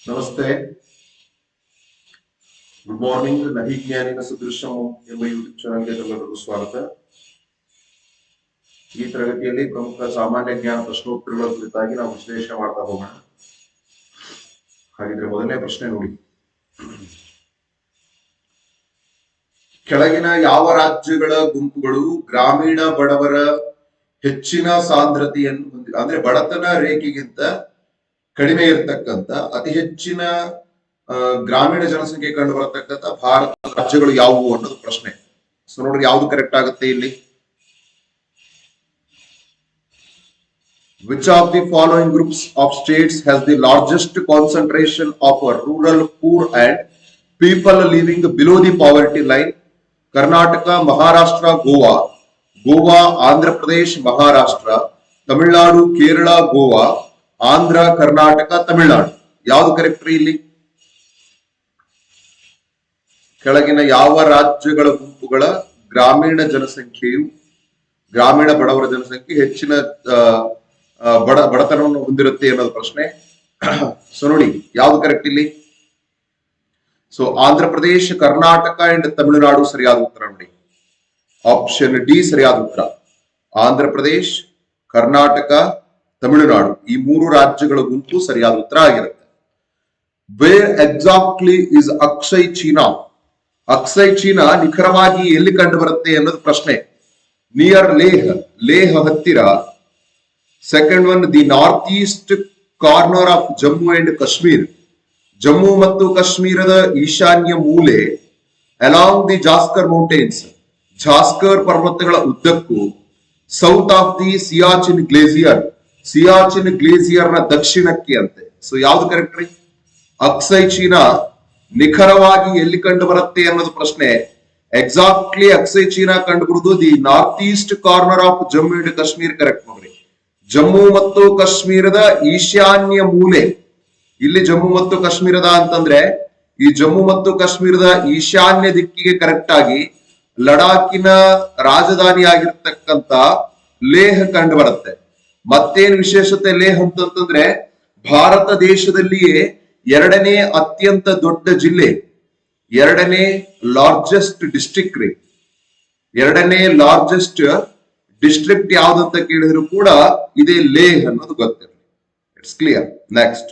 ನಮಸ್ತೆ, good morning. ನಹಿ ಜ್ಞಾನಿನ ಸದೃಶಂ ಎಂಬ ಯೂಟ್ಯೂಬ್ ಚಾನಲ್ಗೆ ತಮಗೆಲ್ಲರಿಗೂ ಸ್ವಾಗತ. ಈ ತರಗತಿಯಲ್ಲಿ ಪ್ರಮುಖ ಸಾಮಾನ್ಯ ಜ್ಞಾನ ಪ್ರಶ್ನೋತ್ತರಗಳ ಕುರಿತಾಗಿ ನಾವು ವಿಶ್ಲೇಷಣೆ ಮಾಡ್ತಾ ಹೋಗೋಣ. ಹಾಗಿದ್ರೆ ಮೊದಲನೇ ಪ್ರಶ್ನೆ ನೋಡಿ. ಕೆಳಗಿನ ಯಾವ ರಾಜ್ಯಗಳ ಗುಂಪುಗಳು ಗ್ರಾಮೀಣ ಬಡವರ ಹೆಚ್ಚಿನ ಸಾಂದ್ರತೆಯನ್ನು ಹೊಂದಿದೆ? ಅಂದ್ರೆ ಬಡತನ ರೇಖೆಗಿಂತ ಕಡಿಮೆ ಇರತಕ್ಕಂತ ಅತಿ ಹೆಚ್ಚಿನ ಗ್ರಾಮೀಣ ಜನಸಂಖ್ಯೆ ಕಂಡು ಬರತಕ್ಕಂತ ಭಾರತದ ರಾಜ್ಯಗಳು ಯಾವುವು ಅನ್ನೋದು ಪ್ರಶ್ನೆ. ಸೊ ನೋಡ್ರಿ, ಯಾವ್ದು ಕರೆಕ್ಟ್ ಆಗುತ್ತೆ ಇಲ್ಲಿ? Which of the following groups of states has the largest concentration of rural poor and people living below the poverty line? Karnataka, Maharashtra, Goa. Goa, Andhra Pradesh, Maharashtra. Tamil Nadu, Kerala, Goa. Andhra, Karnataka, Tamil Nadu. ಯಾವ್ದು correct ಇಲ್ಲಿ? ಕೆಳಗಿನ ಯಾವ ರಾಜ್ಯಗಳ ಗುಂಪುಗಳ ಗ್ರಾಮೀಣ ಜನಸಂಖ್ಯೆಯು ಗ್ರಾಮೀಣ ಬಡವರ ಜನಸಂಖ್ಯೆ ಹೆಚ್ಚಿನ ಬಡತನವನ್ನು ಹೊಂದಿರುತ್ತೆ ಅನ್ನೋದು ಪ್ರಶ್ನೆ. ಸೊ ನೋಡಿ, ಯಾವ್ದು ಕರೆಕ್ಟ್ ಇಲ್ಲಿ? ಸೊ ಆಂಧ್ರ ಪ್ರದೇಶ, ಕರ್ನಾಟಕ ಅಂಡ್ ತಮಿಳುನಾಡು ಸರಿಯಾದ ಉತ್ತರ ನೋಡಿ. ಆಪ್ಷನ್ ಡಿ ಸರಿಯಾದ ಉತ್ತರ. ಆಂಧ್ರ ಪ್ರದೇಶ್, ಕರ್ನಾಟಕ, ತಮಿಳುನಾಡು ಈ ಮೂರು ರಾಜ್ಯಗಳ ಗುಂಪು ಸರಿಯಾದ ಉತ್ತರ ಆಗಿರುತ್ತೆ. Where exactly is Aksai Chin? Aksai Chin ನಿಖರವಾಗಿ ಎಲ್ಲಿ ಕಂಡು ಬರುತ್ತೆ ಅನ್ನೋದು ಪ್ರಶ್ನೆ. ನಿಯರ್ ಲೇಹ್ ಹತ್ತಿರ. Second one, the north east corner of Jammu and Kashmir, Jammu ಮತ್ತು ಕಾಶ್ಮೀರದ ಈಶಾನ್ಯ ಮೂಲೆ. Along the Zanskar mountains, Zanskar ಪರ್ವತಗಳ ಉದ್ದಕ್ಕೂ. South of the Siachen glacier, Siachen glacier ನ ದಕ್ಷಿಣಕ್ಕೆ ಅಂತೆ. ಸೊ ಯಾವ್ದು ಕರೆಕ್ಟ್ ರೀ? ಅಕ್ಸೈ ಚೀನಾ ನಿಖರವಾಗಿ ಎಲ್ಲಿ ಕಂಡು ಬರುತ್ತೆ ಅನ್ನೋದು ಪ್ರಶ್ನೆ. ಎಕ್ಸಾಕ್ಟ್ಲಿ ಅಕ್ಸೈ ಚೀನಾ ಕಂಡು ಬರುವುದು the north east corner of Jammu and Kashmir. Correct ನೋಡ್ರಿ. ಜಮ್ಮು ಮತ್ತು ಕಾಶ್ಮೀರದ ಈಶಾನ್ಯ ಮೂಲೆ. ಇಲ್ಲಿ ಜಮ್ಮು ಮತ್ತು ಕಾಶ್ಮೀರದ ಅಂತಂದ್ರೆ ಈ ಜಮ್ಮು ಮತ್ತು ಕಾಶ್ಮೀರದ ಈಶಾನ್ಯ ದಿಕ್ಕಿಗೆ ಕರೆಕ್ಟ್ ಆಗಿ ಲಡಾಖಿನ ರಾಜಧಾನಿ ಆಗಿರ್ತಕ್ಕಂತ ಲೇಹ್ ಕಂಡು ಬರುತ್ತೆ. ಮತ್ತೇನು ವಿಶೇಷತೆ ಲೇಹ್ ಅಂತಂದ್ರೆ ಭಾರತ ದೇಶದಲ್ಲಿಯೇ ಎರಡನೇ ಅತ್ಯಂತ ದೊಡ್ಡ ಜಿಲ್ಲೆ, ಎರಡನೇ ಲಾರ್ಜೆಸ್ಟ್ ಡಿಸ್ಟ್ರಿಕ್ಟ್ ರೀ. ಎರಡನೇ ಲಾರ್ಜೆಸ್ಟ್ ಡಿಸ್ಟ್ರಿಕ್ಟ್ ಯಾವ್ದಂತ ಕೇಳಿದ್ರು ಕೂಡ ಇದೇ ಲೇಹ್ ಅನ್ನೋದು ಗೊತ್ತಿರಲಿ. It's clear. ನೆಕ್ಸ್ಟ್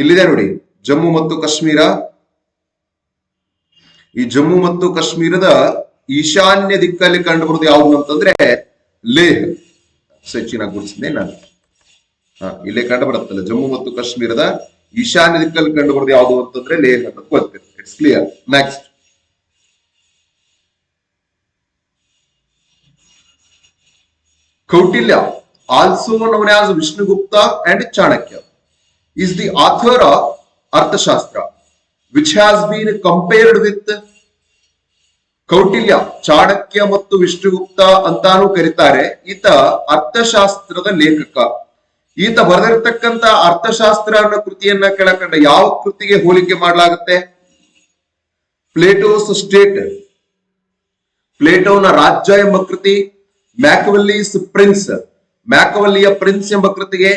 ಇಲ್ಲಿದೆ ನೋಡಿ, ಜಮ್ಮು ಮತ್ತು ಕಾಶ್ಮೀರ. ಈ ಜಮ್ಮು ಮತ್ತು ಕಾಶ್ಮೀರದ ಈಶಾನ್ಯ ದಿಕ್ಕಲ್ಲಿ ಕಂಡು ಬರುವುದು ಯಾವುದು ಅಂತಂದ್ರೆ ಲೇಹ್. ಸಚಿನ ಗುರುತಿಸಿದೆ ನಾನು. ಇಲ್ಲೇ ಕಂಡು ಬರುತ್ತಲ್ಲ, ಜಮ್ಮು ಮತ್ತು ಕಾಶ್ಮೀರದ ಈಶಾನ್ಯ ದಿಕ್ಕಲ್ಲಿ ಕಂಡು ಬರೋದು ಯಾವುದು ಅಂತಂದ್ರೆ ಲೇಹ್ ಅಂತ ಗೊತ್ತಿದೆ. It's clear. Next, Kautilya, also known as Vishnugupta and Chanakya, is the author of Arthashastra, which has been compared with Kautilya. Chanakya ಮತ್ತು ವಿಷ್ಣುಗುಪ್ತ ಅಂತಾನು ಕರೀತಾರೆ. ಈತ ಅರ್ಥಶಾಸ್ತ್ರದ ಲೇಖಕ. ಈತ ಬರೆದಿರ್ತಕ್ಕಂತ ಅರ್ಥಶಾಸ್ತ್ರ ಅನ್ನೋ ಕೃತಿಯನ್ನ ಕೆಳಕಂಡ ಯಾವ ಕೃತಿಗೆ ಹೋಲಿಕೆ ಮಾಡಲಾಗುತ್ತೆ? ಪ್ಲೇಟೋಸ್ ಸ್ಟೇಟ್, ಪ್ಲೇಟೋನ ರಾಜ್ಯ ಎಂಬ ಕೃತಿ. ಮ್ಯಾಕವಲ್ಲೀಸ್ ಪ್ರಿನ್ಸ್, ಮ್ಯಾಕವಲ್ಲಿಯ ಪ್ರಿನ್ಸ್ ಎಂಬ ಕೃತಿಗೆ.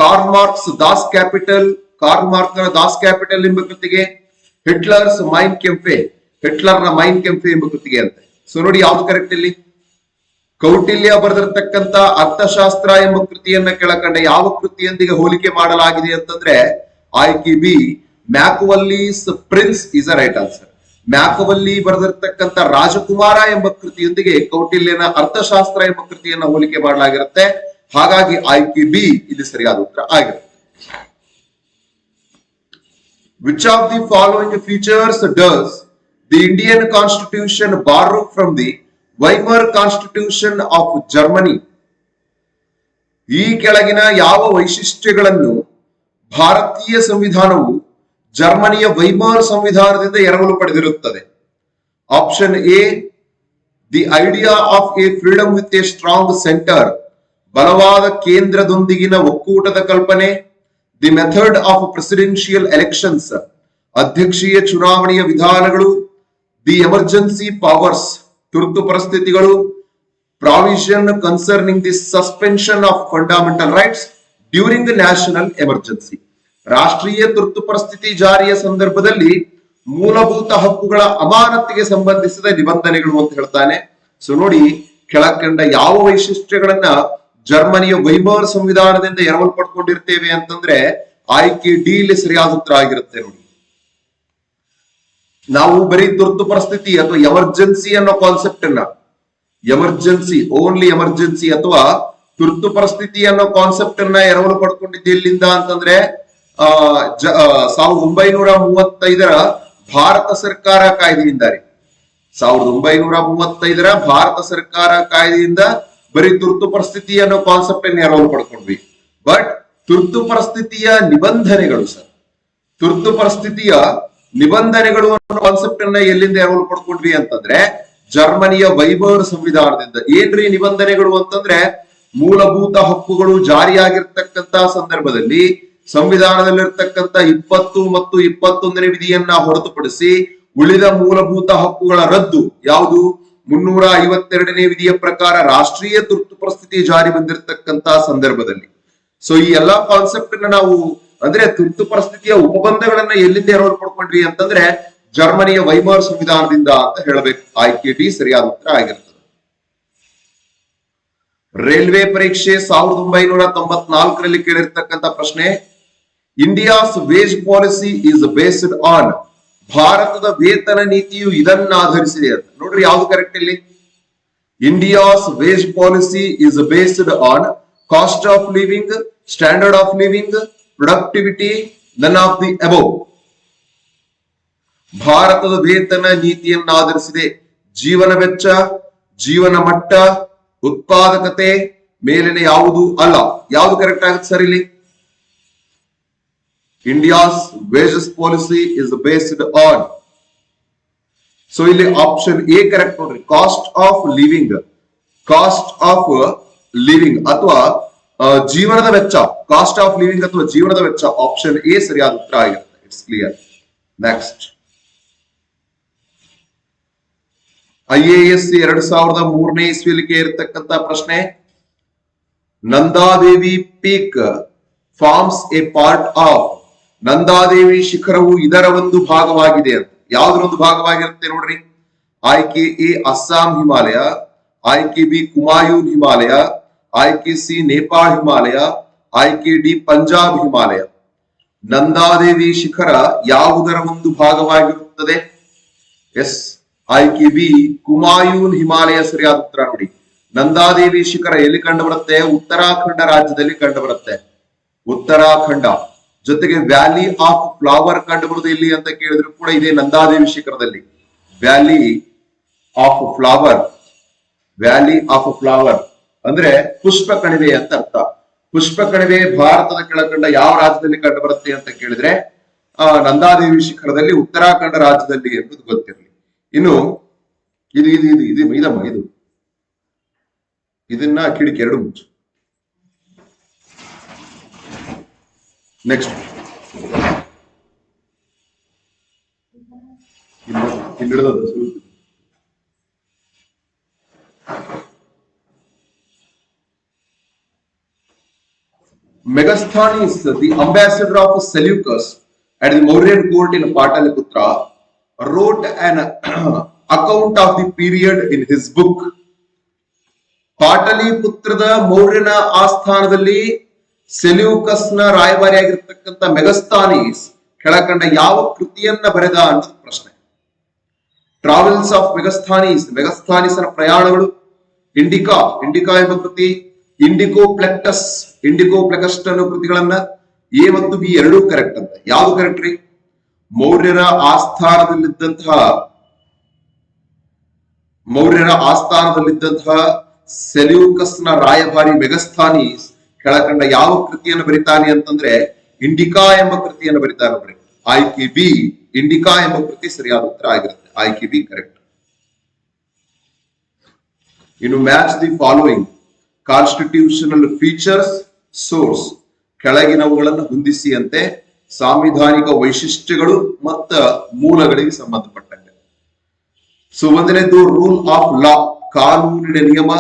Karl Marx Das Kapital, Karl ಮಾರ್ಕ್ನ ದಾಸ್ ಕ್ಯಾಪಿಟಲ್ ಎಂಬ ಕೃತಿಗೆ. ಹಿಟ್ಲರ್ಸ್ ಮೈನ್ ಕೆಂಫೆ, ಹಿಟ್ಲರ್ನ ಮೈನ್ ಕೆಂಫೆ ಎಂಬ ಕೃತಿಗೆ ಅಂತೆ. ಸೊ ನೋಡಿ, ಯಾವ್ದು ಕರೆಕ್ಟ್ ಇಲ್ಲಿ? ಕೌಟಿಲ್ಯ ಬರೆದಿರ್ತಕ್ಕಂತ ಅರ್ಥಶಾಸ್ತ್ರ ಎಂಬ ಕೃತಿಯನ್ನ ಕೆಳಕಂಡ ಯಾವ ಕೃತಿಯೊಂದಿಗೆ ಹೋಲಿಕೆ ಮಾಡಲಾಗಿದೆ ಅಂತಂದ್ರೆ ಆಯ್ಕೆ B, Machiavelli's prince is a right answer. Machiavelli ಬರೆದಿರ್ತಕ್ಕಂಥ ರಾಜಕುಮಾರ ಎಂಬ ಕೃತಿಯೊಂದಿಗೆ ಕೌಟಿಲ್ಯನ ಅರ್ಥಶಾಸ್ತ್ರ ಎಂಬ ಕೃತಿಯನ್ನ ಹೋಲಿಕೆ ಮಾಡಲಾಗಿರುತ್ತೆ. ಹಾಗಾಗಿ ಆಯ್ಕೆ ಬಿ ಇಲ್ಲಿ ಸರಿಯಾದ ಉತ್ತರ ಆಗಿರುತ್ತೆ. Which of the following features does the Indian Constitution borrow from the Weimar Constitution of Germany? ಈ ಕೆಳಗಿನ ಯಾವ ವೈಶಿಷ್ಟ್ಯಗಳನ್ನು ಭಾರತೀಯ ಸಂವಿಧಾನವು ಜರ್ಮನಿಯ ವೈಮಾರ್ ಸಂವಿಧಾನದಿಂದ ಎರವಲು ಪಡೆದಿರುತ್ತದೆ? Option A, the idea of A freedom with A strong centre, ಬಲವಾದ ಕೇಂದ್ರದೊಂದಿಗಿನ ಒಕ್ಕೂಟದ ಕಲ್ಪನೆ. The method of presidential elections, ಅಧ್ಯಕ್ಷೀಯ ಚುನಾವಣೆಯ ವಿಧಾನಗಳು. ದಿ ಎಮರ್ಜೆನ್ಸಿ ಪವರ್ಸ್, ತುರ್ತು ಪರಿಸ್ಥಿತಿಗಳು. Provision concerning the suspension of fundamental rights during the national emergency. ರಾಷ್ಟ್ರೀಯ ತುರ್ತು ಪರಿಸ್ಥಿತಿ ಜಾರಿಯ ಸಂದರ್ಭದಲ್ಲಿ ಮೂಲಭೂತ ಹಕ್ಕುಗಳ ಅಮಾನತಿಗೆ ಸಂಬಂಧಿಸಿದ ನಿಬಂಧನೆಗಳು ಅಂತ ಹೇಳ್ತಾನೆ. ಸೊ ನೋಡಿ, ಕೆಳಕಂಡ ಯಾವ ವೈಶಿಷ್ಟ್ಯಗಳನ್ನ ಜರ್ಮನಿಯ ವೈಮರ್ ಸಂವಿಧಾನದಿಂದ ಎರವಲ್ಪಡ್ಕೊಂಡಿರ್ತೇವೆ ಅಂತಂದ್ರೆ ಆಯ್ಕೆ ಡಿ ಇಲ್ಲಿ ಸರಿಯಾದ ಉತ್ತರ ಆಗಿರುತ್ತೆ. ನೋಡಿ, ನಾವು ಬರೀ ತುರ್ತು ಪರಿಸ್ಥಿತಿ ಅಥವಾ ಎಮರ್ಜೆನ್ಸಿ ಅನ್ನೋ ಕಾನ್ಸೆಪ್ಟ್ ಅನ್ನ, ಎಮರ್ಜೆನ್ಸಿ ಓನ್ಲಿ ಎಮರ್ಜೆನ್ಸಿ ಅಥವಾ ತುರ್ತು ಪರಿಸ್ಥಿತಿ ಅನ್ನೋ ಕಾನ್ಸೆಪ್ಟ್ ಅನ್ನ ಎರವಲು ಪಡ್ಕೊಂಡಿದ್ದೆ ಎಲ್ಲಿಂದ ಅಂತಂದ್ರೆ 1935 ಭಾರತ ಸರ್ಕಾರ ಕಾಯ್ದೆಯಿಂದ. 1935 ಭಾರತ ಸರ್ಕಾರ ಕಾಯ್ದೆಯಿಂದ ಬರೀ ತುರ್ತು ಪರಿಸ್ಥಿತಿ ಅನ್ನೋ ಕಾನ್ಸೆಪ್ಟ್ ಅನ್ನು ಎರವಲು ಪಡ್ಕೊಂಡ್ವಿ. ಬಟ್ ತುರ್ತು ಪರಿಸ್ಥಿತಿಯ ನಿಬಂಧನೆಗಳು ಸರ್, ತುರ್ತು ಪರಿಸ್ಥಿತಿಯ ನಿಬಂಧನೆಗಳು ಅನ್ನೋ ಕಾನ್ಸೆಪ್ಟ್ ಅನ್ನ ಎಲ್ಲಿಂದ ಎರವಲು ಪಡ್ಕೊಂಡ್ವಿ ಅಂತಂದ್ರೆ ಜರ್ಮನಿಯ ವೈಮರ್ ಸಂವಿಧಾನದಿಂದ. ಏನ್ರಿ ನಿಬಂಧನೆಗಳು ಅಂತಂದ್ರೆ ಮೂಲಭೂತ ಹಕ್ಕುಗಳು ಜಾರಿಯಾಗಿರ್ತಕ್ಕಂತ ಸಂದರ್ಭದಲ್ಲಿ ಸಂವಿಧಾನದಲ್ಲಿರ್ತಕ್ಕಂಥ 20 ಮತ್ತು 21ನೇ ವಿಧಿಯನ್ನ ಹೊರತುಪಡಿಸಿ ಉಳಿದ ಮೂಲಭೂತ ಹಕ್ಕುಗಳ ರದ್ದು. ಯಾವುದು? 352ನೇ ವಿಧಿಯ ಪ್ರಕಾರ ರಾಷ್ಟ್ರೀಯ ತುರ್ತು ಪರಿಸ್ಥಿತಿ ಜಾರಿ ಬಂದಿರತಕ್ಕಂತ ಸಂದರ್ಭದಲ್ಲಿ. ಸೊ ಈ ಎಲ್ಲಾ ಕಾನ್ಸೆಪ್ಟ್ ಅನ್ನ ನಾವು ಅಂದ್ರೆ ತುರ್ತು ಪರಿಸ್ಥಿತಿಯ ಉಪಬಂಧಗಳನ್ನ ಎಲ್ಲಿಂದ ಎರವಲು ಪಡ್ಕೊಂಡ್ವಿ ಅಂತಂದ್ರೆ ಜರ್ಮನಿಯ ವೈಮರ್ ಸಂವಿಧಾನದಿಂದ ಅಂತ ಹೇಳಬೇಕು. ಆಯ್ಕೆ ಡಿ ಸರಿಯಾದ ಉತ್ತರ ಆಗಿರ್ತದೆ. ರೈಲ್ವೆ ಪರೀಕ್ಷೆ 1994ರಲ್ಲಿ ಕೇಳಿರ್ತಕ್ಕಂಥ ಪ್ರಶ್ನೆ, India's wage policy is based on, ಭಾರತದ ವೇತನ ನೀತಿಯು ಇದನ್ನ ಆಧರಿಸಿದೆ ಅಂತ. ನೋಡ್ರಿ ಯಾವ್ದು ಕರೆಕ್ಟ್ ಇಲ್ಲಿ? India's wage policy is based on cost of living, standard of living, productivity, none of the above. ಭಾರತದ ವೇತನ ನೀತಿಯನ್ನ ಆಧರಿಸಿದೆ. ಜೀವನ ವೆಚ್ಚ, ಜೀವನ ಮಟ್ಟ, ಉತ್ಪಾದಕತೆ ಮೇಲಿನ ಯಾವುದು ಅಲ್ಲ. ಯಾವುದು ಕರೆಕ್ಟ್ ಆಗುತ್ತೆ ಸರ್ ಇಲ್ಲಿ? India's wages policy is based on. So ಇಲ್ಲಿ ಆಪ್ಷನ್ ಎ ಕರೆಕ್ಟ್ ನೋಡ್ರಿ. Cost of living, cost of living ಅಥವಾ ಜೀವನದ ವೆಚ್ಚ, ಕಾಸ್ಟ್ ಆಫ್ ಲಿವಿಂಗ್ ಅಥವಾ ಜೀವನದ ವೆಚ್ಚ. ಆಪ್ಷನ್ ಎ ಸರಿಯಾದ ಉತ್ತರ ಆಗಿರುತ್ತೆ. It's clear. ನೆಕ್ಸ್ಟ್, IAS 2003ನೇ ಇಸ್ವಿಯಲ್ಲಿ ಇರತಕ್ಕಂತ ಪ್ರಶ್ನೆ, Nanda Devi peak forms a part of, Nanda Devi ಶಿಖರವು ಇದರ ಒಂದು ಭಾಗವಾಗಿದೆ ಅಂತ. ಯಾವ್ದ್ರ ಒಂದು ಭಾಗವಾಗಿರುತ್ತೆ ನೋಡ್ರಿ? ಆಯ್ಕೆ ಎ ಅಸ್ಸಾಂ ಹಿಮಾಲಯ, ಆಯ್ಕೆ ಬಿ ಕುಮಾಯೂನ್ ಹಿಮಾಲಯ, ಆಯ್ಕೆ ಸಿ ನೇಪಾಳ ಹಿಮಾಲಯ, ಆಯ್ಕೆ ಡಿ ಪಂಜಾಬ್ ಹಿಮಾಲಯ. ನಂದಾದೇವಿ ಶಿಖರ ಯಾವುದರ ಒಂದು ಭಾಗವಾಗಿರುತ್ತದೆ? ಎಸ್, ಆಯ್ಕೆ ಬಿ ಕುಮಾಯೂನ್ ಹಿಮಾಲಯ ಸರಿಯಾದ ಉತ್ತರ. ನೋಡಿ, ನಂದಾದೇವಿ ಶಿಖರ ಎಲ್ಲಿ ಕಂಡು ಬರುತ್ತೆ? ಉತ್ತರಾಖಂಡ ರಾಜ್ಯದಲ್ಲಿ ಕಂಡು ಬರುತ್ತೆ. ಉತ್ತರಾಖಂಡ. ಜೊತೆಗೆ ವ್ಯಾಲಿ ಆಫ್ ಫ್ಲವರ್ ಕಂಡು ಬರುವುದು ಎಲ್ಲಿ ಅಂತ ಕೇಳಿದ್ರು ಕೂಡ ಇದೆ ನಂದಾದೇವಿ ಶಿಖರದಲ್ಲಿ. Valley of flower, valley of flower ಅಂದ್ರೆ ಪುಷ್ಪ ಕಣಿವೆ ಅಂತ ಅರ್ಥ. ಪುಷ್ಪ ಕಣಿವೆ ಭಾರತದ ಕೆಳಕಂಡ ಯಾವ ರಾಜ್ಯದಲ್ಲಿ ಕಂಡು ಬರುತ್ತೆ ಅಂತ ಕೇಳಿದ್ರೆ ನಂದಾದೇವಿ ಶಿಖರದಲ್ಲಿ ಉತ್ತರಾಖಂಡ ರಾಜ್ಯದಲ್ಲಿ ಎಂಬುದು ಗೊತ್ತಿರಲಿ. ಇನ್ನು ಇದು ಇದು ಇದು ಇದು ಇದಮ್ಮ ಇದು ಇದನ್ನ ಕಿಡಿಕೆ ಎರಡು ಮುಚ್ಚು. Next Megasthenes, the ambassador of Seleucus at the Mauryan court in Pataliputra, wrote an account of the period in his book. ಪಾಟಲಿಪುತ್ರದ ಮೌರ್ಯನ ಆಸ್ಥಾನದಲ್ಲಿ ಸೆಲ್ಯೂಕಸ್ನ ರಾಯಭಾರಿಯಾಗಿರ್ತಕ್ಕಂಥ ಮೆಗಸ್ಥಾನೀಸ್ ಕೆಳಕಂಡ ಯಾವ ಕೃತಿಯನ್ನ ಬರೆದ ಅನ್ನೋದು ಪ್ರಶ್ನೆ. ಟ್ರಾವೆಲ್ಸ್ ಆಫ್ ಮೆಗಸ್ಥಾನೀಸ್, ಮೆಗಸ್ಥಾನೀಸನ ಪ್ರಯಾಣಗಳು, ಇಂಡಿಕಾ, ಇಂಡಿಕಾ ಎಂಬ ಕೃತಿ, ಇಂಡಿಕೋಪ್ಲೆಕ್ಟಸ್, ಇಂಡಿಕೋಪ್ಲೆಕಸ್ಟ್ ಅನ್ನೋ ಕೃತಿಗಳನ್ನ ಎ ಮತ್ತು ಬಿ ಎರಡೂ ಕರೆಕ್ಟ್ ಅಂತ. ಯಾವ್ದು ಕರೆಕ್ಟ್ ರೀ? ಮೌರ್ಯರ ಆಸ್ಥಾನದಲ್ಲಿದ್ದಂತಹ ಸೆಲ್ಯೂಕಸ್ನ ರಾಯಭಾರಿ ಮೆಗಸ್ಥಾನೀಸ್ ಕೆಳಕಂಡ ಯಾವ ಕೃತಿಯನ್ನು ಬರಿತಾನೆ ಅಂತಂದ್ರೆ ಇಂಡಿಕಾ ಎಂಬ ಕೃತಿಯನ್ನು ಬರಿತಾನೆ ನೋಡ್ರಿ. ಆಯ್ಕೆ ಬಿ ಇಂಡಿಕಾ ಎಂಬ ಕೃತಿ ಸರಿಯಾದ ಉತ್ತರ ಆಗಿರುತ್ತೆ. ಆಯ್ಕೆ ಬಿ ಕರೆಕ್ಟ್. ಇನ್ನು match the following constitutional features source, ಕೆಳಗಿನವುಗಳನ್ನು ಹೊಂದಿಸಿಯಂತೆ ಸಾಂವಿಧಾನಿಕ ವೈಶಿಷ್ಟ್ಯಗಳು ಮತ್ತು ಮೂಲಗಳಿಗೆ ಸಂಬಂಧಪಟ್ಟಂತೆ. ಸೊ ಒಂದನೇದು ರೂಲ್ ಆಫ್ ಲಾ, ಕಾನೂನಿನ ನಿಯಮ.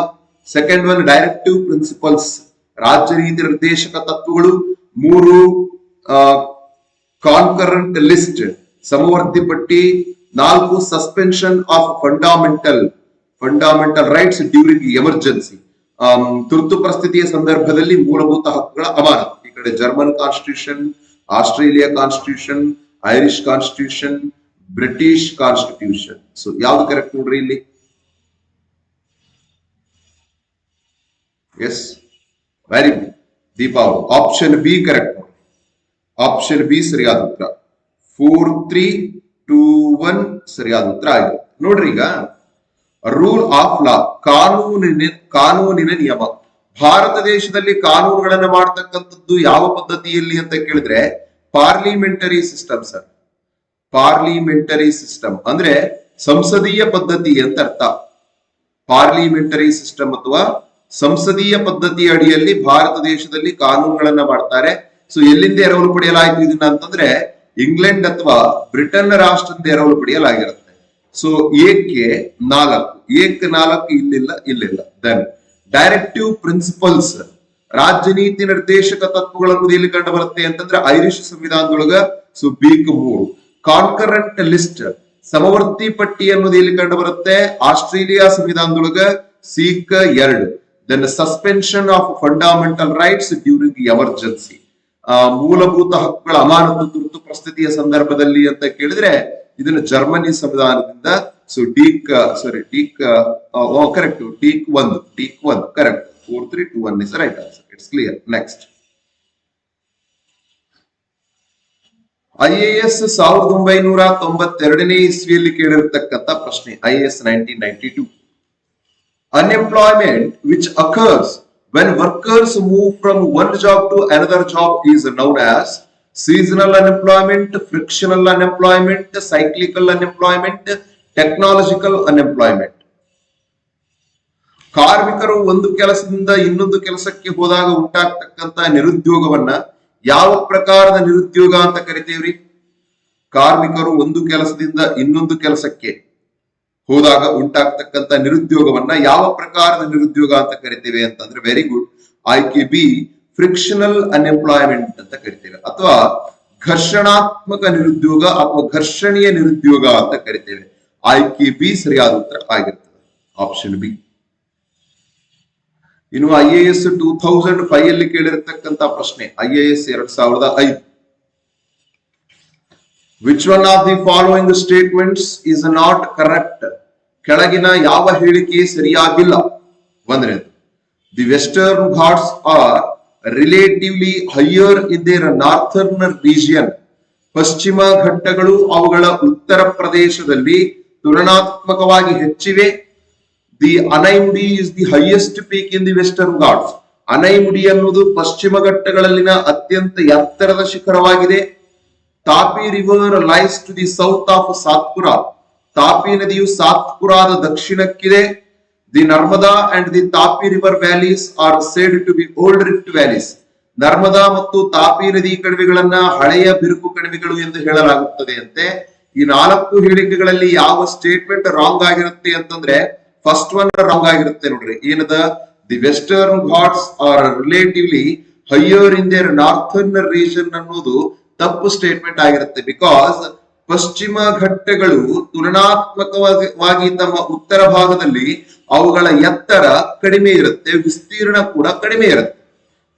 ಸೆಕೆಂಡ್ ಒನ್ ಡೈರೆಕ್ಟಿವ್ ಪ್ರಿನ್ಸಿಪಲ್ಸ್, ರಾಜ್ಯ ನೀತಿ ನಿರ್ದೇಶಕ ತತ್ವಗಳು. 3 ಕಾನ್ಕರೆಂಟ್ ಲಿಸ್ಟ್ ಸಮವರ್ತಿ ಪಟ್ಟಿ. 4 suspension of fundamental rights during emergency, ತುರ್ತು ಪರಿಸ್ಥಿತಿಯ ಸಂದರ್ಭದಲ್ಲಿ ಮೂಲಭೂತ ಹಕ್ಕುಗಳ ಅಮಾನತು. ಈ ಕಡೆ German constitution, Australia constitution, Irish constitution, British constitution. So ಯಾವ್ದು ಕರೆಕ್ಟ್ ನೋಡ್ರಿ ಇಲ್ಲಿ? ಎಸ್, ವೆರಿ ಗುಡ್ ದೀಪಾ ಅವರು. ಆಪ್ಷನ್ ಬಿ ಕರೆಕ್ಟ್ ನೋಡಿ. ಆಪ್ಷನ್ ಬಿ ಸರಿಯಾದ ಉತ್ತರ. 4321 ಸರಿಯಾದ ಉತ್ತರ ಆಗಿದೆ. ನೋಡ್ರಿ, ಈಗ ರೂಲ್ ಆಫ್ ಲಾ, ಕಾನೂನಿನ ನಿಯಮ. ಭಾರತ ದೇಶದಲ್ಲಿ ಕಾನೂನುಗಳನ್ನ ಮಾಡ್ತಕ್ಕಂಥದ್ದು ಯಾವ ಪದ್ಧತಿಯಲ್ಲಿ ಅಂತ ಕೇಳಿದ್ರೆ parliamentary system sir. Parliamentary system ಅಂದ್ರೆ ಸಂಸದೀಯ ಪದ್ಧತಿ ಅಂತ ಅರ್ಥ. ಪಾರ್ಲಿಮೆಂಟರಿ ಸಿಸ್ಟಮ್ ಅಥವಾ ಸಂಸದೀಯ ಪದ್ಧತಿಯ ಅಡಿಯಲ್ಲಿ ಭಾರತ ದೇಶದಲ್ಲಿ ಕಾನೂನುಗಳನ್ನ ಮಾಡ್ತಾರೆ. ಸೊ ಎಲ್ಲಿಂದ ಎರವಲು ಪಡೆಯಲಾಯಿತು ಇದನ್ನ ಅಂತಂದ್ರೆ ಇಂಗ್ಲೆಂಡ್ ಅಥವಾ ಬ್ರಿಟನ್ ರಾಷ್ಟ್ರದಿಂದ ಎರವಲು ಪಡೆಯಲಾಗಿರುತ್ತೆ. ಸೊ ಏಕೆ 4 ಇಲ್ಲಿಲ್ಲ. ದೆನ್ ಡೈರೆಕ್ಟಿವ್ ಪ್ರಿನ್ಸಿಪಲ್ಸ್, ರಾಜ್ಯ ನೀತಿ ನಿರ್ದೇಶಕ ತತ್ವಗಳನ್ನು ಎಲ್ಲಿ ಕಂಡು ಬರುತ್ತೆ ಅಂತಂದ್ರೆ ಐರಿಷ್ ಸಂವಿಧಾನದೊಳಗ. ಸೊ ಬೀಕ್ 3. ಕಾನ್ಕರೆಂಟ್ ಲಿಸ್ಟ್ ಸಮವರ್ತಿ ಪಟ್ಟಿ ಅನ್ನೋದು ಎಲ್ಲಿ ಕಂಡು ಬರುತ್ತೆ? ಆಸ್ಟ್ರೇಲಿಯಾ ಸಂವಿಧಾನದೊಳಗ. ಸೀಕ್ 2. Then suspension of fundamental rights during emergency, ಮೂಲಭೂತ ಹಕ್ಕುಗಳ ಅಮಾನತು ತುರ್ತು ಪರಿಸ್ಥಿತಿಯ ಸಂದರ್ಭದಲ್ಲಿ ಅಂತ ಕೇಳಿದ್ರೆ ಇದನ್ನು ಜರ್ಮನಿ ಸಂವಿಧಾನದಿಂದ. ಸೊ ಟೀಕ್ ಕರೆಕ್ಟ್. ಟೀಕ್ 1 correct. 4321 is the right answer. It's clear. Next. IAS 1992ನೇ ಇಸ್ವಿಯಲ್ಲಿ ಕೇಳಿರ್ತಕ್ಕಂಥ ಪ್ರಶ್ನೆ. IAS 1992. Unemployment which occurs when workers move from one job to another job is known as seasonal unemployment, frictional unemployment, cyclical unemployment, technological unemployment. ಕಾರ್ಮಿಕರು ಒಂದು ಕೆಲಸದಿಂದ ಇನ್ನೊಂದು ಕೆಲಸಕ್ಕೆ ಹೋದಾಗ ಉಂಟಾಗ್ತಕ್ಕಂತ ನಿರುದ್ಯೋಗವನ್ನ ಯಾವ ಪ್ರಕಾರದ ನಿರುದ್ಯೋಗ ಅಂತ ಕರಿತೇವ್ರಿ? ಕಾರ್ಮಿಕರು ಒಂದು ಕೆಲಸದಿಂದ ಇನ್ನೊಂದು ಕೆಲಸಕ್ಕೆ ಹೋದಾಗ ಉಂಟಾಗ್ತಕ್ಕಂತ ನಿರುದ್ಯೋಗವನ್ನ ಯಾವ ಪ್ರಕಾರದ ನಿರುದ್ಯೋಗ ಅಂತ ಕರಿತೇವೆ ಅಂತಂದ್ರೆ, ವೆರಿ ಗುಡ್, ಆಯ್ಕೆ ಬಿ ಫ್ರಿಕ್ಷನಲ್ ಅನ್ಎಂಪ್ಲಾಯ್ಮೆಂಟ್ ಅಂತ ಕರಿತೇವೆ, ಅಥವಾ ಘರ್ಷಣಾತ್ಮಕ ನಿರುದ್ಯೋಗ ಅಥವಾ ಘರ್ಷಣೀಯ ನಿರುದ್ಯೋಗ ಅಂತ ಕರಿತೇವೆ. ಆಯ್ಕೆ ಬಿ ಸರಿಯಾದ ಉತ್ತರ ಆಗಿರ್ತದೆ, ಆಪ್ಷನ್ ಬಿ. ಇನ್ನು IAS 2005 ಅಲ್ಲಿ ಕೇಳಿರತಕ್ಕಂತ ಪ್ರಶ್ನೆ, IAS 2005. Which one of the following statements is not correct? ಕೆಳಗಿನ ಯಾವ ಹೇಳಿಕೆ ಸರಿಯಾಗಿಲ್ಲ? ಒಂದನೇದು, the Western Ghats are relatively higher in their northern region. ಪಶ್ಚಿಮ ಘಟ್ಟಗಳು ಅವುಗಳ ಉತ್ತರ ಪ್ರದೇಶದಲ್ಲಿ ತುಲನಾತ್ಮಕವಾಗಿ ಹೆಚ್ಚಿವೆ. The Anaimudi is the highest peak in the Western Ghats. ಅನೈಮುಡಿ ಅನ್ನೋದು ಪಶ್ಚಿಮ ಘಟ್ಟಗಳಲ್ಲಿನ ಅತ್ಯಂತ ಎತ್ತರದ ಶಿಖರವಾಗಿದೆ. Tapi river lies to the south of Satpura. Tapi ನದಿಯು ಸಾತ್ಪುರಾದ ದಕ್ಷಿಣಕ್ಕಿದೆ. The Narmada and the Tapi river valleys are said to be old rift valleys. Narmada ಮತ್ತು ತಾಪಿ ನದಿ ಕಣಿವೆಗಳನ್ನ ಹಳೆಯ ಬಿರುಕು ಕಣಿವೆಗಳು ಎಂದು ಹೇಳಲಾಗುತ್ತದೆ ಅಂತೆ. ಈ 4 ಹೇಳಿಕೆಗಳಲ್ಲಿ ಯಾವ ಸ್ಟೇಟ್ಮೆಂಟ್ ರಾಂಗ್ ಆಗಿರುತ್ತೆ ಅಂತಂದ್ರೆ ಫಸ್ಟ್ ಒನ್ ರಾಂಗ್ ಆಗಿರುತ್ತೆ ನೋಡ್ರಿ. ಏನದ? The western Ghats are relatively higher in their northern region ಅನ್ನೋದು ತಪ್ಪು ಸ್ಟೇಟ್ಮೆಂಟ್ ಆಗಿರುತ್ತೆ. ಬಿಕಾಸ್ ಪಶ್ಚಿಮ ಘಟ್ಟಗಳು ತುಲನಾತ್ಮಕವಾಗಿ ತಮ್ಮ ಉತ್ತರ ಭಾಗದಲ್ಲಿ ಅವುಗಳ ಎತ್ತರ ಕಡಿಮೆ ಇರುತ್ತೆ, ವಿಸ್ತೀರ್ಣ ಕೂಡ ಕಡಿಮೆ ಇರುತ್ತೆ.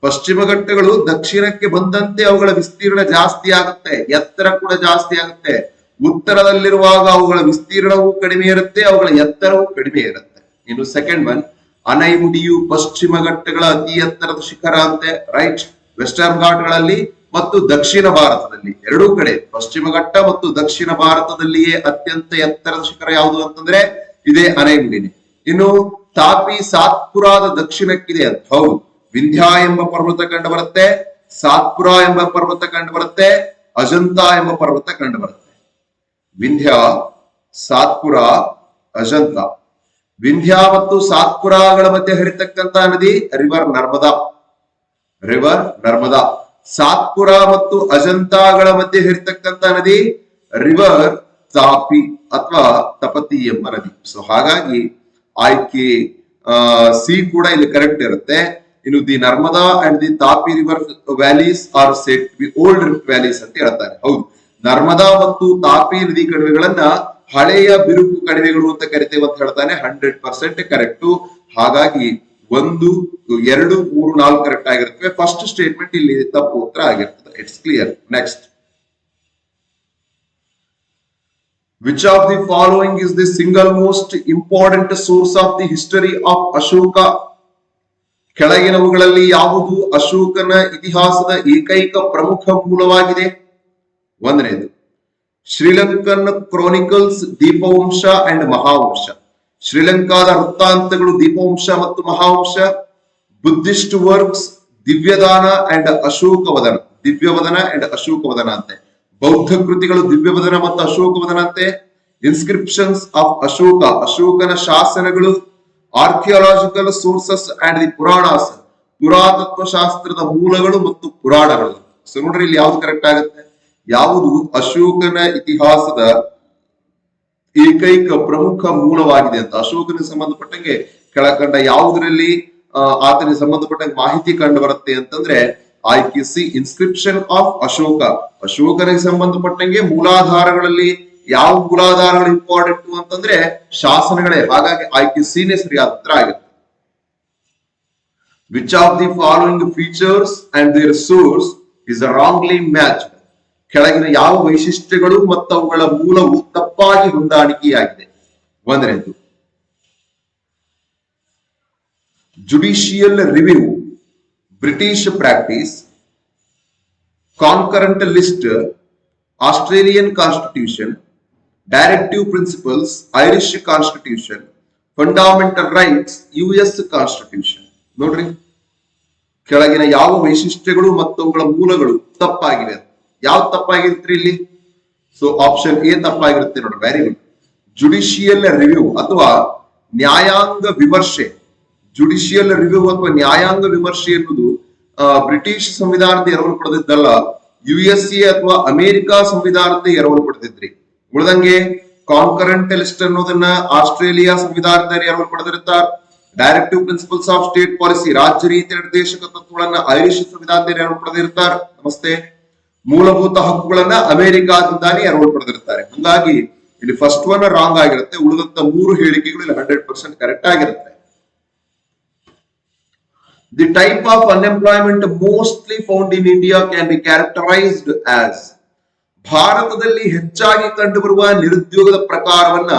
ಪಶ್ಚಿಮ ಘಟ್ಟಗಳು ದಕ್ಷಿಣಕ್ಕೆ ಬಂದಂತೆ ಅವುಗಳ ವಿಸ್ತೀರ್ಣ ಜಾಸ್ತಿ ಆಗುತ್ತೆ, ಎತ್ತರ ಕೂಡ ಜಾಸ್ತಿ ಆಗುತ್ತೆ. ಉತ್ತರದಲ್ಲಿರುವಾಗ ಅವುಗಳ ವಿಸ್ತೀರ್ಣವೂ ಕಡಿಮೆ ಇರುತ್ತೆ, ಅವುಗಳ ಎತ್ತರವೂ ಕಡಿಮೆ ಇರುತ್ತೆ. ಇನ್ನು ಸೆಕೆಂಡ್ ಒನ್, ಅನೈಮುಡಿಯು ಪಶ್ಚಿಮ ಘಟ್ಟಗಳ ಅತಿ ಎತ್ತರದ ಶಿಖರ ಅಂತೆ. ರೈಟ್. ವೆಸ್ಟರ್ನ್ ಘಾಟ್ಗಳಲ್ಲಿ ಮತ್ತು ದಕ್ಷಿಣ ಭಾರತದಲ್ಲಿ ಎರಡೂ ಕಡೆ ಪಶ್ಚಿಮ ಘಟ್ಟ ಮತ್ತು ದಕ್ಷಿಣ ಭಾರತದಲ್ಲಿಯೇ ಅತ್ಯಂತ ಎತ್ತರದ ಶಿಖರ ಯಾವುದು ಅಂತಂದ್ರೆ ಇದೇ ಅನೈಮುಡಿನೇ. ಇನ್ನು ತಾಪಿ ಸಾತ್ಪುರಾದ ದಕ್ಷಿಣಕ್ಕಿದೆ ಅಂತ. ಹೌದು, ವಿಂಧ್ಯ ಎಂಬ ಪರ್ವತ ಕಂಡು ಬರುತ್ತೆ, ಸಾತ್ಪುರ ಎಂಬ ಪರ್ವತ ಕಂಡು ಬರುತ್ತೆ, ಅಜಂತ ಎಂಬ ಪರ್ವತ ಕಂಡು ಬರುತ್ತೆ. ವಿಂಧ್ಯ, ಸಾತ್ಪುರ, ಅಜಂತ. ವಿಂಧ್ಯ ಮತ್ತು ಸಾತ್ಪುರಗಳ ಮಧ್ಯೆ ಹರಿತಕ್ಕಂತ ನದಿ ರಿವರ್ ನರ್ಮದಾ. ರಿವರ್ ನರ್ಮದಾ. ಸಾತ್ಪುರ ಮತ್ತು ಅಜಂತಾಗಳ ಮಧ್ಯೆ ಹರಿತಕ್ಕಂತ ನದಿ ರಿವರ್ ತಾಪಿ ಅಥವಾ ತಪತಿ ಎಂಬ ನದಿ. ಸೊ ಹಾಗಾಗಿ ಆಯ್ಕೆ ಸಿ ಕೂಡ ಇಲ್ಲಿ ಕರೆಕ್ಟ್ ಇರುತ್ತೆ. ಇನ್ನು the Narmada and the Tapi river valleys are set we old valleys ಅಂತ ಹೇಳ್ತಾರೆ. ಹೌದು, ನರ್ಮದಾ ಮತ್ತು ತಾಪಿ ನದಿ ಕಣಿವೆಗಳನ್ನ ಹಳೆಯ ಬಿರುಕು ಕಣಿವೆಗಳು ಅಂತ ಕರಿತೇವೆ ಅಂತ ಹೇಳ್ತಾನೆ. 100% ಕರೆಕ್ಟ್. ಹಾಗಾಗಿ 1, 2, 3, 4 ಕರೆಕ್ಟ್ ಆಗಿರ್ತವೆ. ಫಸ್ಟ್ ಸ್ಟೇಟ್ಮೆಂಟ್ ಇಲ್ಲಿ ತಪ್ಪು ಉತ್ತರ ಆಗಿರ್ತದೆ. It's clear. Next, which of the following is the single most important source of the history of Ashoka? ಕೆಳಗಿನವುಗಳಲ್ಲಿ ಯಾವುದು ಅಶೋಕನ ಇತಿಹಾಸದ ಏಕೈಕ ಪ್ರಮುಖ ಮೂಲವಾಗಿದೆ? ಒಂದನೇದು ಶ್ರೀಲಂಕನ್ ಕ್ರಾನಿಕಲ್ಸ್ ದೀಪವಂಶ ಅಂಡ್ ಮಹಾವಂಶ. ಶ್ರೀಲಂಕಾದ ವೃತ್ತಾಂತಗಳು ದೀಪವಂಶ ಮತ್ತು Mahavamsa. Buddhist works Divyadana and Ashokavadana. Divyavadana and Ashokavadana ಅಂತೆ. ಬೌದ್ಧ ಕೃತಿಗಳು ದಿವ್ಯವದನ ಮತ್ತು ಅಶೋಕವದನ ಅಂತೆ. Inscriptions of Ashoka. ಅಶೋಕನ ಶಾಸನಗಳು. Archaeological sources and the Puranas. ಪುರಾತತ್ವ ಶಾಸ್ತ್ರದ ಮೂಲಗಳು ಮತ್ತು ಪುರಾಣಗಳು. ಸೊ ನೋಡ್ರಿ, ಇಲ್ಲಿ ಯಾವ್ದು ಕರೆಕ್ಟ್ ಆಗುತ್ತೆ? ಯಾವುದು ಅಶೋಕನ ಇತಿಹಾಸದ ಏಕೈಕ ಪ್ರಮುಖ ಮೂಲವಾಗಿದೆ ಅಂತ. ಅಶೋಕನಿಗೆ ಸಂಬಂಧಪಟ್ಟಂಗೆ ಕೆಳಕಂಡ ಯಾವುದರಲ್ಲಿ ಆತನಿಗೆ ಸಂಬಂಧಪಟ್ಟಂಗೆ ಮಾಹಿತಿ ಕಂಡು ಬರುತ್ತೆ ಅಂತಂದ್ರೆ ಆಯ್ಕೆ ಸಿ, ಇನ್ಸ್ಕ್ರಿಪ್ಷನ್ ಆಫ್ ಅಶೋಕ. ಅಶೋಕನಿಗೆ ಸಂಬಂಧಪಟ್ಟಂಗೆ ಮೂಲಾಧಾರಗಳಲ್ಲಿ ಯಾವ ಮೂಲಾಧಾರಗಳು ಇಂಪಾರ್ಟೆಂಟ್ ಅಂತಂದ್ರೆ ಶಾಸನಗಳೇ. ಹಾಗಾಗಿ ಆಯ್ಕೆ ಸಿ ನೇ ಸರಿಯಾದ ಉತ್ತರ ಆಗುತ್ತೆ. Which of the following features and their source is wrongly match. ಕೆಳಗಿನ ಯಾವ ವೈಶಿಷ್ಟ್ಯಗಳು ಮತ್ತು ಅವುಗಳ ಮೂಲವು ತಪ್ಪಾಗಿ ಹೊಂದಾಣಿಕೆಯಾಗಿದೆ? ಒಂದನೇದು judicial review, British practice, concurrent list, Australian constitution, directive principles, Irish constitution, fundamental rights, US constitution. ನೋಡ್ರಿ, ಕೆಳಗಿನ ಯಾವ ವೈಶಿಷ್ಟ್ಯಗಳು ಮತ್ತು ಅವುಗಳ ಮೂಲಗಳು ತಪ್ಪಾಗಿವೆ? ಯಾವ್ದು ತಪ್ಪಾಗಿರುತ್ತೆ ಇಲ್ಲಿ? ಸೊ ಆಪ್ಷನ್ ಎ ತಪ್ಪಾಗಿರುತ್ತೆ ನೋಡ್ರಿ. Very good. ಜುಡಿಷಿಯಲ್ ರಿವ್ಯೂ ಅಥವಾ ನ್ಯಾಯಾಂಗ ವಿಮರ್ಶೆ. ಜುಡಿಷಿಯಲ್ ರಿವ್ಯೂ ಅಥವಾ ನ್ಯಾಯಾಂಗ ವಿಮರ್ಶೆ ಎನ್ನುವುದು ಬ್ರಿಟಿಷ್ ಸಂವಿಧಾನದ ಎರವಲು ಪಡೆದಿದ್ದಲ್ಲ, ಯುಎಸ್ಎ ಅಥವಾ ಅಮೆರಿಕಾ ಸಂವಿಧಾನದ ಎರವಲು ಪಡೆದಿದ್ರಿ. ಉಳಿದಂಗೆ ಕಾನ್ಕರೆಂಟ್ ಲಿಸ್ಟ್ ಅನ್ನೋದನ್ನ ಆಸ್ಟ್ರೇಲಿಯಾ ಸಂವಿಧಾನದ ಎರವಲು ಪಡೆದಿರ್ತಾರೆ. Directive principles of state policy, ರಾಜ್ಯ ರೀತಿ ನಿರ್ದೇಶಕ ತತ್ವಗಳನ್ನ ಐರಿಷ್ ಸಂವಿಧಾನದ ಎರವಲು ಪಡೆದಿರ್ತಾರೆ. ನಮಸ್ತೆ. ಮೂಲಭೂತ ಹಕ್ಕುಗಳನ್ನ ಅಮೆರಿಕಾದಿಂದಾನೇ ಎರವಲು ಪಡೆದಿರ್ತಾರೆ. ಹಂಗಾಗಿ ಇಲ್ಲಿ ಫಸ್ಟ್ ಒನ್ ರಾಂಗ್ ಆಗಿರುತ್ತೆ. ಉಳಿದಂತ 3 ಹೇಳಿಕೆಗಳು ಇಲ್ಲಿ 100% ಕರೆಕ್ಟ್ ಆಗಿರುತ್ತೆ. The type of unemployment mostly found in India can be characterized as. ಭಾರತದಲ್ಲಿ ಹೆಚ್ಚಾಗಿ ಕಂಡುಬರುವ ನಿರುದ್ಯೋಗದ ಪ್ರಕಾರವನ್ನ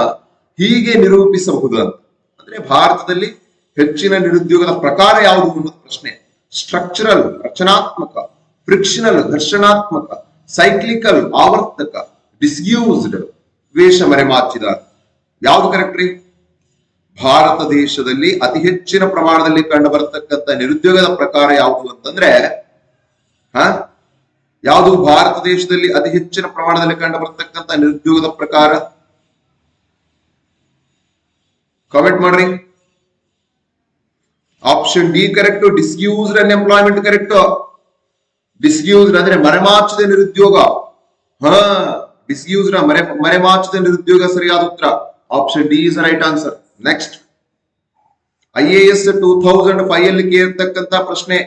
ಹೀಗೆ ನಿರೂಪಿಸಬಹುದು ಅಂತ. ಅಂದ್ರೆ ಭಾರತದಲ್ಲಿ ಹೆಚ್ಚಿನ ನಿರುದ್ಯೋಗದ ಪ್ರಕಾರ ಯಾವುದು ಅನ್ನೋದು ಪ್ರಶ್ನೆ. ಸ್ಟ್ರಕ್ಚರಲ್ ರಚನಾತ್ಮಕ, ಫ್ರಿಕ್ಷನಲ್ ಘರ್ಷಣಾತ್ಮಕ, ಸೈಕ್ಲಿಕಲ್ ಆವರ್ತಕ, ಡಿಸ್ಯೂಸ್ಡ್ ವೇಷ ಮರೆಮಾಚಿದ. ಯಾವ್ದು ಕರೆಕ್ಟ್ ರೀ? ಭಾರತ ದೇಶದಲ್ಲಿ ಅತಿ ಹೆಚ್ಚಿನ ಪ್ರಮಾಣದಲ್ಲಿ ಕಂಡು ಬರತಕ್ಕಂತ ನಿರುದ್ಯೋಗದ ಪ್ರಕಾರ ಯಾವುದು ಅಂತಂದ್ರೆ ಯಾವುದು? ಭಾರತ ದೇಶದಲ್ಲಿ ಅತಿ ಹೆಚ್ಚಿನ ಪ್ರಮಾಣದಲ್ಲಿ ಕಂಡು ಬರತಕ್ಕಂತ ನಿರುದ್ಯೋಗದ ಪ್ರಕಾರ ಕಾಮೆಂಟ್ ಮಾಡ್ರಿ. Option D correct. Disguised unemployment correct. Disguised ಅಂದ್ರೆ ಮರೆಮಾಚಿದ ನಿರುದ್ಯೋಗ. ಡಿಸ್ಯೂಸ್ಡ್ ಮರೆಮಾಚಿದ ನಿರುದ್ಯೋಗ ಸರಿಯಾದ ಉತ್ತರ. Option D is right answer. Next, IAS 2005 ಅಲ್ಲಿ ಕೇಳಿರ್ತಕ್ಕಂತ ಪ್ರಶ್ನೆ.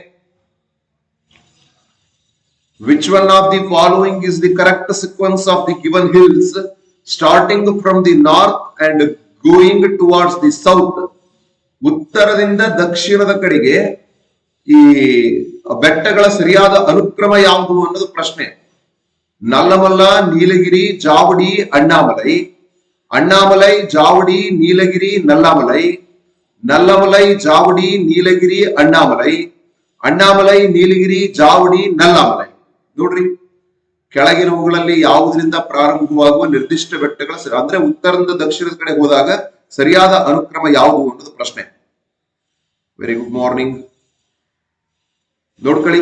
Which one of the following is the correct sequence of the given hills starting from the north and going towards the south. ಉತ್ತರದಿಂದ ದಕ್ಷಿಣದ ಕಡೆಗೆ ಈ ಬೆಟ್ಟಗಳ ಸರಿಯಾದ ಅನುಕ್ರಮ ಯಾವುದು ಅನ್ನೋದು ಪ್ರಶ್ನೆ. ನಲ್ಲಮಲ್ಲ, ನೀಲಗಿರಿ, ಜಾವಡಿ, ಅಣ್ಣಾಮಲೈ. ಅಣ್ಣಾಮಲೈ, ಜಾವಡಿ, ನೀಲಗಿರಿ, ನಲ್ಲಮಲೈ. ನಲ್ಲಮಲೈ, ಜಾವಡಿ, ನೀಲಗಿರಿ, ಅಣ್ಣಾಮಲೈ. ಅಣ್ಣಾಮಲೈ, ನೀಲಗಿರಿ, ಜಾವಡಿ, ನಲ್ಲಮಲೈ. ನೋಡ್ರಿ, ಕೆಳಗಿನವುಗಳಲ್ಲಿ ಯಾವುದರಿಂದ ಪ್ರಾರಂಭವಾಗುವ ನಿರ್ದಿಷ್ಟ ಬೆಟ್ಟಗಳ ಅಂದ್ರೆ ಉತ್ತರದಿಂದ ದಕ್ಷಿಣದ ಕಡೆ ಹೋದಾಗ ಸರಿಯಾದ ಅನುಕ್ರಮ ಯಾವುದು ಅನ್ನೋದು ಪ್ರಶ್ನೆ. Very good morning. ನೋಡ್ಕೊಳ್ಳಿ,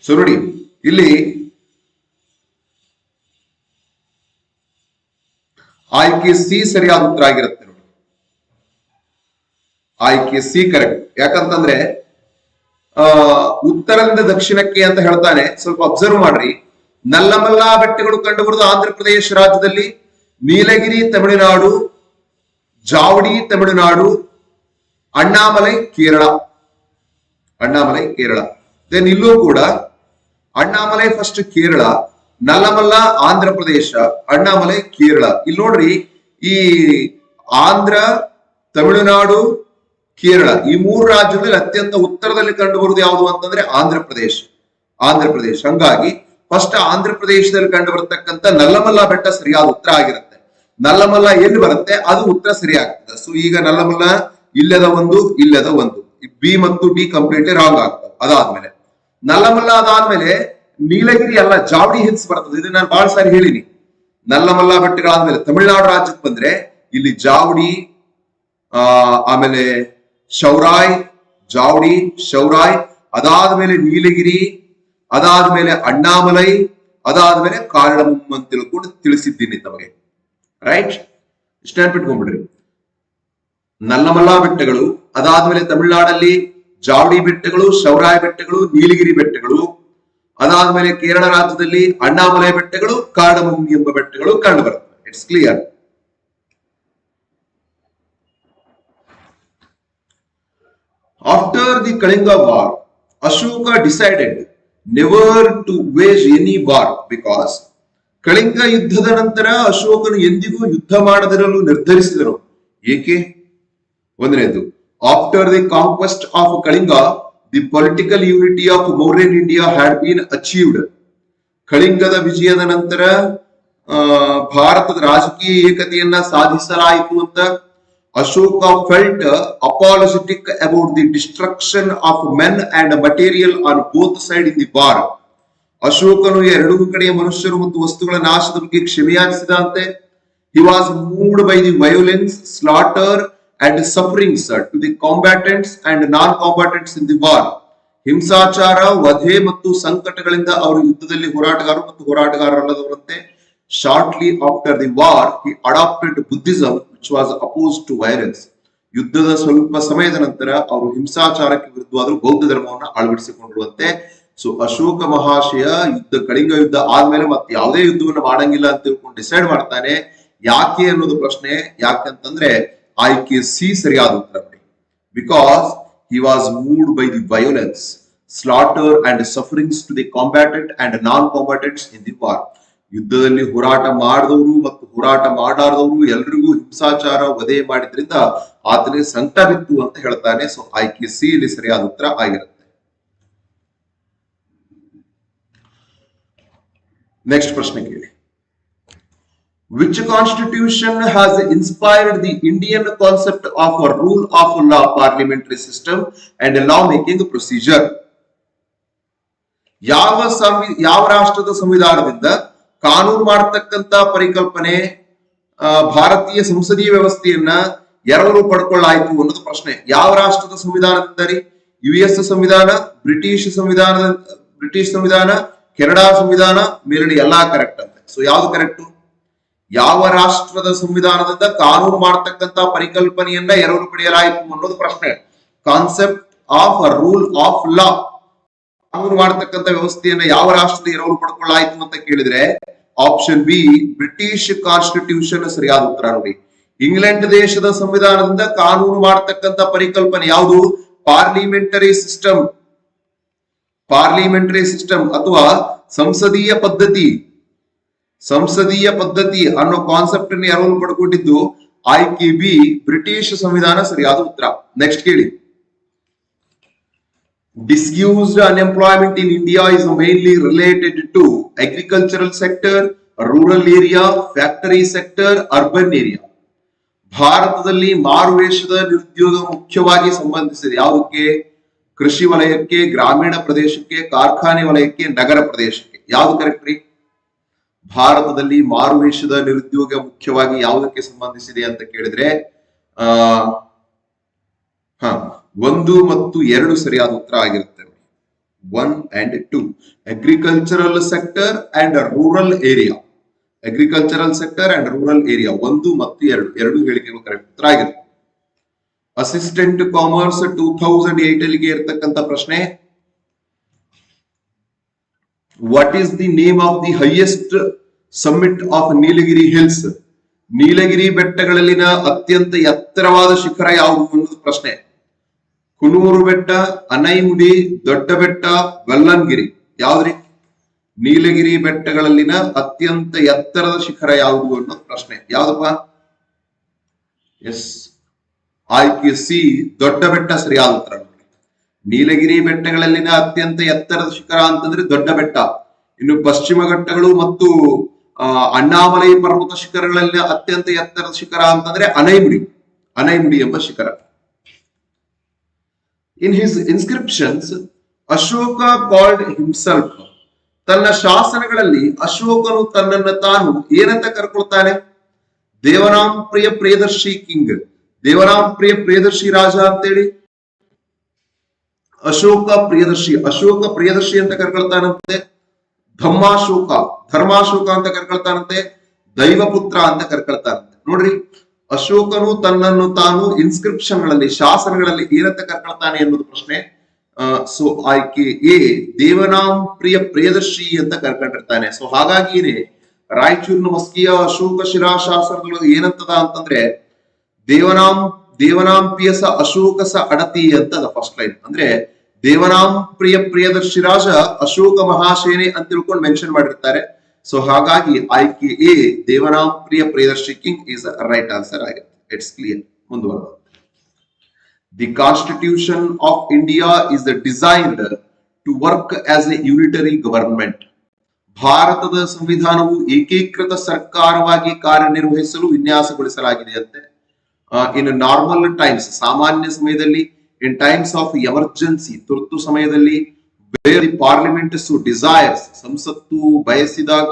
ಸೊ ನೋಡಿ ಇಲ್ಲಿ ಆಯ್ಕೆ ಸಿ ಸರಿಯಾದ ಉತ್ತರ ಆಗಿರುತ್ತೆ ನೋಡಿ. ಆಯ್ಕೆ ಸಿ ಕರೆಕ್ಟ್. ಯಾಕಂತಂದ್ರೆ ಉತ್ತರದಿಂದ ದಕ್ಷಿಣಕ್ಕೆ ಅಂತ ಹೇಳ್ತಾನೆ. ಸ್ವಲ್ಪ ಅಬ್ಸರ್ವ್ ಮಾಡ್ರಿ, ನಲ್ಲಮಲ್ಲ ಬೆಟ್ಟಗಳು ಕಂಡುಬರುವುದು ಆಂಧ್ರ ಪ್ರದೇಶ ರಾಜ್ಯದಲ್ಲಿ, ನೀಲಗಿರಿ ತಮಿಳುನಾಡು, ಜಾವಡಿ ತಮಿಳುನಾಡು, ಅಣ್ಣಾಮಲೈ ಕೇರಳ. ಅಣ್ಣಾಮಲೈ ಕೇರಳ. ದೆನ್ ಇಲ್ಲೂ ಕೂಡ ಅಣ್ಣಾಮಲೈ ಫಸ್ಟ್ ಕೇರಳ, ನಲ್ಲಮಲ್ಲ ಆಂಧ್ರ ಪ್ರದೇಶ, ಅಣ್ಣಾಮಲೈ ಕೇರಳ. ಇಲ್ಲಿ ನೋಡ್ರಿ, ಈ ಆಂಧ್ರ, ತಮಿಳುನಾಡು, ಕೇರಳ ಈ ಮೂರು ರಾಜ್ಯಗಳಲ್ಲಿ ಅತ್ಯಂತ ಉತ್ತರದಲ್ಲಿ ಕಂಡು ಬರುವುದು ಯಾವುದು ಅಂತಂದ್ರೆ ಆಂಧ್ರ ಪ್ರದೇಶ. ಆಂಧ್ರ ಪ್ರದೇಶ. ಹಂಗಾಗಿ ಫಸ್ಟ್ ಆಂಧ್ರ ಪ್ರದೇಶದಲ್ಲಿ ಕಂಡು ಬರತಕ್ಕಂತ ನಲ್ಲಮಲ್ಲ ಬೆಟ್ಟ ಸರಿಯಾದ ಉತ್ತರ ಆಗಿರುತ್ತೆ. ನಲ್ಲಮಲ್ಲ ಎಲ್ಲಿ ಬರುತ್ತೆ ಅದು ಉತ್ತರ ಸರಿ ಆಗ್ತದೆ. ಸೊ ಈಗ ನಲ್ಲಮಲ್ಲ ಇಲ್ಲದ ಒಂದು, ಇಲ್ಲದ ಒಂದು, ಬಿ ಮತ್ತು ಡಿ ಕಂಪ್ಲೀಟ್ಲಿ ರಾಂಗ್ ಆಗ್ತದೆ. ಅದಾದ್ಮೇಲೆ ನಲ್ಲಮಲ್ಲ ಅದಾದ್ಮೇಲೆ ನೀಲಗಿರಿ ಅಲ್ಲ, ಜಾವಡಿ ಹಿಲ್ಸ್ ಬರ್ತದೆ. ಇದನ್ನ ನಾನು ಬಹಳ ಸಾರಿ ಹೇಳಿನಿ. ನಲ್ಲಮಲ್ಲ ಬೆಟ್ಟಗಳಾದ್ಮೇಲೆ ತಮಿಳುನಾಡು ರಾಜ್ಯಕ್ಕೆ ಬಂದ್ರೆ ಇಲ್ಲಿ ಜಾವಡಿ, ಆಮೇಲೆ ಶೌರಾಯ್, ಜಾವಡಿ, ಶೌರಾಯ್, ಅದಾದ್ಮೇಲೆ ನೀಲಗಿರಿ, ಅದಾದ್ಮೇಲೆ ಅಣ್ಣಾಮಲೈ, ಅದಾದ್ಮೇಲೆ ಕಾರಳಮುಮ್ ಅಂತ ತಿಳ್ಕೊಂಡು ತಿಳಿಸಿದ್ದೀನಿ ತಮಗೆ. ರೈಟ್, ಇಷ್ಟ ನೆನ್ಪಿಟ್ಕೊಂಡ್ಬಿಡ್ರಿ. ನಲ್ಲಮಲ್ಲ ಬೆಟ್ಟಗಳು, ಅದಾದ್ಮೇಲೆ ತಮಿಳುನಾಡಲ್ಲಿ ಜಾವಡಿ ಬೆಟ್ಟಗಳು, ಶೌರಾಯ್ ಬೆಟ್ಟಗಳು, ನೀಲಗಿರಿ ಬೆಟ್ಟಗಳು, ಅದಾದ್ಮೇಲೆ ಕೇರಳ ರಾಜ್ಯದಲ್ಲಿ ಅಣ್ಣಾಮಲೈ ಬೆಟ್ಟಗಳು, ಕಾರಳಮುಮ್ ಎಂಬ ಬೆಟ್ಟಗಳು ಕಂಡು ಬರ್ತವೆ. It's clear. After the Kalinga war, Ashoka decided never to wage any war because Kalinga ಯುದ್ಧದ ನಂತರ ಅಶೋಕನು ಎಂದಿಗೂ ಯುದ್ಧ ಮಾಡದಿರಲು ನಿರ್ಧರಿಸಿದರು. ಏಕೆ? ಒಂದನೇದು, after the conquest of Kalinga the political unity of Mauryan India had been achieved. ಕಳಿಂಗದ ವಿಜಯದ ನಂತರ ಭಾರತದ ರಾಜಕೀಯ ಏಕತೆಯನ್ನ ಸಾಧಿಸಲಾಯಿತು ಅಂತ Ashoka felt apologetic about the destruction of men and material on both sides in the war. ಅಶೋಕನು ಎರಡೂ ಕಡೆಯ ಮನುಷ್ಯರು ಮತ್ತು ವಸ್ತುಗಳ ನಾಶದ ಬಗ್ಗೆ ಕ್ಷಮೆಯಾಚಿಸಿದಂತೆ. He was moved by the violence, slaughter and sufferings to the combatants and non-combatants in the war. ಹಿಂಸಾಚಾರ, ವಧೆ ಮತ್ತು ಸಂಕಟಗಳಿಂದ ಅವರು ಯುದ್ಧದಲ್ಲಿ ಹೋರಾಟಗಾರರು ಮತ್ತು ಹೋರಾಟಗಾರರಲ್ಲದವರಂತೆ. Shortly after the war, he adopted Buddhism, which was opposed to violence. ಯುದ್ಧದ ಸ್ವಲ್ಪ ಸಮಯದ ನಂತರ ಅವರು ಹಿಂಸಾಚಾರಕ್ಕೆ ವಿರುದ್ಧವಾದ ಬೌದ್ಧ ಧರ್ಮವನ್ನು ಅಳವಡಿಸಿಕೊಂಡಿರುವಂತೆ. ಸೊ ಅಶೋಕ ಮಹಾಶಯ ಕಳಿಂಗ ಯುದ್ಧ ಆದ್ಮೇಲೆ ಮತ್ತೆ ಯಾವುದೇ ಯುದ್ಧವನ್ನು ಮಾಡಂಗಿಲ್ಲ ಅಂತ ತಿಳ್ಕೊಂಡು ಡಿಸೈಡ್ ಮಾಡ್ತಾನೆ. ಯಾಕೆ ಅನ್ನೋದು ಪ್ರಶ್ನೆ. ಯಾಕಂತಂದ್ರೆ ಆಯ್ಕೆ ಸಿ ಸರಿಯಾದ ಉತ್ತರ. Because he was moved by the violence, slaughter and sufferings to the combatant and non-combatants in the war. ಯುದ್ಧದಲ್ಲಿ ಹೋರಾಟ ಮಾಡಿದವರು ಮತ್ತು ಹೋರಾಟ ಮಾಡಾರದವರು ಎಲ್ರಿಗೂ ಹಿಂಸಾಚಾರ, ವಧೆ ಮಾಡಿದ್ರಿಂದ ಆತನಿಗೆ ಸಂಕಟ ಬಿತ್ತು ಅಂತ ಹೇಳ್ತಾನೆ. ಸೊ ಆಯ್ಕೆ ಸಿ ಇಲ್ಲಿ ಸರಿಯಾದ ಉತ್ತರ ಆಗಿರುತ್ತೆ. ನೆಕ್ಸ್ಟ್ ಪ್ರಶ್ನೆ ಕೇಳಿ. Which constitution has inspired the Indian concept of a rule of law, parliamentary system and a law making procedure? ಯಾವ ರಾಷ್ಟ್ರದ ಸಂವಿಧಾನದಿಂದ ಕಾನೂನು ಮಾಡತಕ್ಕಂತ ಪರಿಕಲ್ಪನೆ, ಭಾರತೀಯ ಸಂಸದೀಯ ವ್ಯವಸ್ಥೆಯನ್ನ ಎರವಲು ಪಡ್ಕೊಳ್ಳಾಯ್ತು ಅನ್ನೋದು ಪ್ರಶ್ನೆ. ಯಾವ ರಾಷ್ಟ್ರದ ಸಂವಿಧಾನದಿಂದ ರೀ? US ಸಂವಿಧಾನ, ಬ್ರಿಟಿಷ್ ಸಂವಿಧಾನ, ಕೆನಡಾ ಸಂವಿಧಾನ, ಮೇಲಿನ ಎಲ್ಲಾ ಕರೆಕ್ಟ್ ಅಂತ. ಸೊ ಯಾವ್ದು ಕರೆಕ್ಟ್? ಯಾವ ರಾಷ್ಟ್ರದ ಸಂವಿಧಾನದಿಂದ ಕಾನೂನು ಮಾಡತಕ್ಕಂತ ಪರಿಕಲ್ಪನೆಯನ್ನ ಎರವಲು ಪಡೆಯಲಾಯಿತು ಅನ್ನೋದು ಪ್ರಶ್ನೆ. Concept of a rule of law, ಕಾನೂನು ಮಾಡತಕ್ಕಂತ ವ್ಯವಸ್ಥೆಯನ್ನ ಯಾವ ರಾಷ್ಟ್ರದ ಎರವಲು ಪಡ್ಕೊಳ್ಳಾಯಿತು ಅಂತ ಕೇಳಿದ್ರೆ ಆಪ್ಷನ್ ಬಿ ಬ್ರಿಟಿಷ್ ಕಾನ್ಸ್ಟಿಟ್ಯೂಷನ್ ಸರಿಯಾದ ಉತ್ತರ. ನೋಡಿ, ಇಂಗ್ಲೆಂಡ್ ದೇಶದ ಸಂವಿಧಾನದಿಂದ ಕಾನೂನು ಮಾಡತಕ್ಕಂತ ಪರಿಕಲ್ಪನೆ ಯಾವುದು? Parliamentary system. ಪಾರ್ಲಿಮೆಂಟರಿ ಸಿಸ್ಟಮ್ ಅಥವಾ ಸಂಸದೀಯ ಪದ್ಧತಿ ಅನ್ನೋ ಕಾನ್ಸೆಪ್ಟ್ ಅನ್ನು ಎರವಲು ಪಡ್ಕೊಂಡಿದ್ದು ಆಯ್ಕೆ ಬಿ ಬ್ರಿಟಿಷ್ ಸಂವಿಧಾನ ಸರಿಯಾದ ಉತ್ತರ. ನೆಕ್ಸ್ಟ್ ಕೇಳಿ. Disused unemployment in India is mainly related to agricultural sector, rural area, factory sector, urban area. ಭಾರತದಲ್ಲಿ ಮಾರುವೇಷದ ನಿರುದ್ಯೋಗ ಮುಖ್ಯವಾಗಿ ಸಂಬಂಧಿಸಿದೆ ಯಾವುದಕ್ಕೆ? ಕೃಷಿ ವಲಯಕ್ಕೆ, ಗ್ರಾಮೀಣ ಪ್ರದೇಶಕ್ಕೆ, ಕಾರ್ಖಾನೆ ವಲಯಕ್ಕೆ, ನಗರ ಪ್ರದೇಶಕ್ಕೆ. ಯಾವ್ದು ಕರೆಕ್ಟ್ ರೀ? ಭಾರತದಲ್ಲಿ ಮಾರುವೇಷದ ನಿರುದ್ಯೋಗ ಮುಖ್ಯವಾಗಿ ಯಾವುದಕ್ಕೆ ಸಂಬಂಧಿಸಿದೆ ಅಂತ ಕೇಳಿದ್ರೆ 1 ಮತ್ತು 2 ಸರಿಯಾದ ಉತ್ತರ ಆಗಿರುತ್ತೆ. 1 and 2. Agricultural sector and rural area. Agricultural sector and rural area 1 ಮತ್ತು 2 ಹೇಳಿಕೆಗಳು ಕರೆಕ್ಟ್ ಉತ್ತರ ಆಗಿರುತ್ತೆ. ಅಸಿಸ್ಟೆಂಟ್ ಕಾಮರ್ಸ್ 2008 ಗೆ ಇರತಕ್ಕಂತ ಪ್ರಶ್ನೆ. What is the name of the highest summit of Nilagiri Hills? ನೀಲಗಿರಿ ಬೆಟ್ಟಗಳಲ್ಲಿನ ಅತ್ಯಂತ ಎತ್ತರವಾದ ಶಿಖರ ಯಾವುದು ಅನ್ನೋದು ಪ್ರಶ್ನೆ. ಕುನೂರು ಬೆಟ್ಟ, ಅನೈಮುಡಿ, ದೊಡ್ಡ ಬೆಟ್ಟ, ವೆಲ್ಲನ್ಗಿರಿ, ಯಾವ್ದ್ರಿ? ನೀಲಗಿರಿ ಬೆಟ್ಟಗಳಲ್ಲಿನ ಅತ್ಯಂತ ಎತ್ತರದ ಶಿಖರ ಯಾವುದು ಅನ್ನೋದು ಪ್ರಶ್ನೆ. ಯಾವ್ದಪ್ಪ? ಎಸ್, ಆಯ್ಕೆ ಸಿ, ದೊಡ್ಡ ಬೆಟ್ಟ ಸರಿಯಾದ ಉತ್ತರ. ನೀಲಗಿರಿ ಬೆಟ್ಟಗಳಲ್ಲಿನ ಅತ್ಯಂತ ಎತ್ತರದ ಶಿಖರ ಅಂತಂದ್ರೆ ದೊಡ್ಡ ಬೆಟ್ಟ. ಇನ್ನು ಪಶ್ಚಿಮ ಘಟ್ಟಗಳು ಮತ್ತು ಅಣ್ಣಾಮಲೈ ಪರ್ವತ ಶಿಖರಗಳಲ್ಲಿ ಅತ್ಯಂತ ಎತ್ತರದ ಶಿಖರ ಅಂತಂದ್ರೆ ಅನೈಮುಡಿ ಎಂಬ ಶಿಖರ. In his inscriptions Ashoka called himself, ತನ್ನ ಶಾಸನಗಳಲ್ಲಿ ಅಶೋಕನು ತನ್ನನ್ನು ತಾನು ಏನಂತ ಕರ್ಕೊಳ್ತಾನೆ? ದೇವನಾಂ ಪ್ರಿಯ ಪ್ರಿಯದರ್ಶಿ ಕಿಂಗ್, ದೇವನಾಂ ಪ್ರಿಯ ಪ್ರಿಯದರ್ಶಿ ರಾಜ ಅಂತೇಳಿ ಅಶೋಕ ಪ್ರಿಯದರ್ಶಿ ಅಂತ ಕರ್ಕೊಳ್ತಾನಂತೆ. ಧರ್ಮಾಶೋಕ ಅಂತ ಕರ್ಕೊಳ್ತಾನಂತೆ. ದೈವಪುತ್ರ ಅಂತ ಕರ್ಕೊಳ್ತಾನಂತೆ. ನೋಡ್ರಿ, ಅಶೋಕನು ತನ್ನನ್ನು ತಾನು ಇನ್ಸ್ಕ್ರಿಪ್ಷನ್ ಗಳಲ್ಲಿ, ಶಾಸನಗಳಲ್ಲಿ ಏನಂತ ಕರ್ಕೊಳ್ತಾನೆ ಅನ್ನೋದು ಪ್ರಶ್ನೆ. ಸೊ ಆಯ್ಕೆ ಎ, ದೇವನಾಂ ಪ್ರಿಯ ಪ್ರಿಯದರ್ಶಿ ಅಂತ ಕರ್ಕೊಂಡಿರ್ತಾನೆ. ಸೊ ಹಾಗಾಗಿನೇ ರಾಯಚೂರಿನ ಮಸ್ಕಿಯ ಅಶೋಕ ಶಿಲಾಶಾಸನಗಳು ಏನಂತದ ಅಂತಂದ್ರೆ ದೇವನಾಂ ಪಿಯಸ ಅಶೋಕಸ ಅಡತಿ ಅಂತ ಫಸ್ಟ್ ಲೈನ್. ಅಂದ್ರೆ ದೇವನಾಂ ಪ್ರಿಯ ಪ್ರಿಯದರ್ಶಿ ರಾಜ ಅಶೋಕ ಮಹಾಸೇನೆ ಅಂತ ತಿಳ್ಕೊಂಡು ಮೆನ್ಷನ್ ಮಾಡಿರ್ತಾರೆ. ಸೊ ಹಾಗಾಗಿ ಆಯ್ಕೆ A, Devanam Priya Priyadarshi king is right answer ಆಗುತ್ತೆ. It's clear. ಮುಂದುವರೆದ, the constitution of India is designed to work as a unitary government. ಭಾರತದ ಸಂವಿಧಾನವು ಏಕೀಕೃತ ಸರ್ಕಾರವಾಗಿ ಕಾರ್ಯನಿರ್ವಹಿಸಲು ವಿನ್ಯಾಸಗೊಳಿಸಲಾಗಿದೆ ಅಂತೆ. ಇನ್ ನಾರ್ಮಲ್ ಟೈಮ್ಸ್, ಸಾಮಾನ್ಯ ಸಮಯದಲ್ಲಿ, ಇನ್ ಟೈಮ್ಸ್ ಆಫ್ ಎಮರ್ಜೆನ್ಸಿ, ತುರ್ತು ಸಮಯದಲ್ಲಿ, where the parliament so desires, ಸಂಸತ್ತು ಬಯಸಿದಾಗ,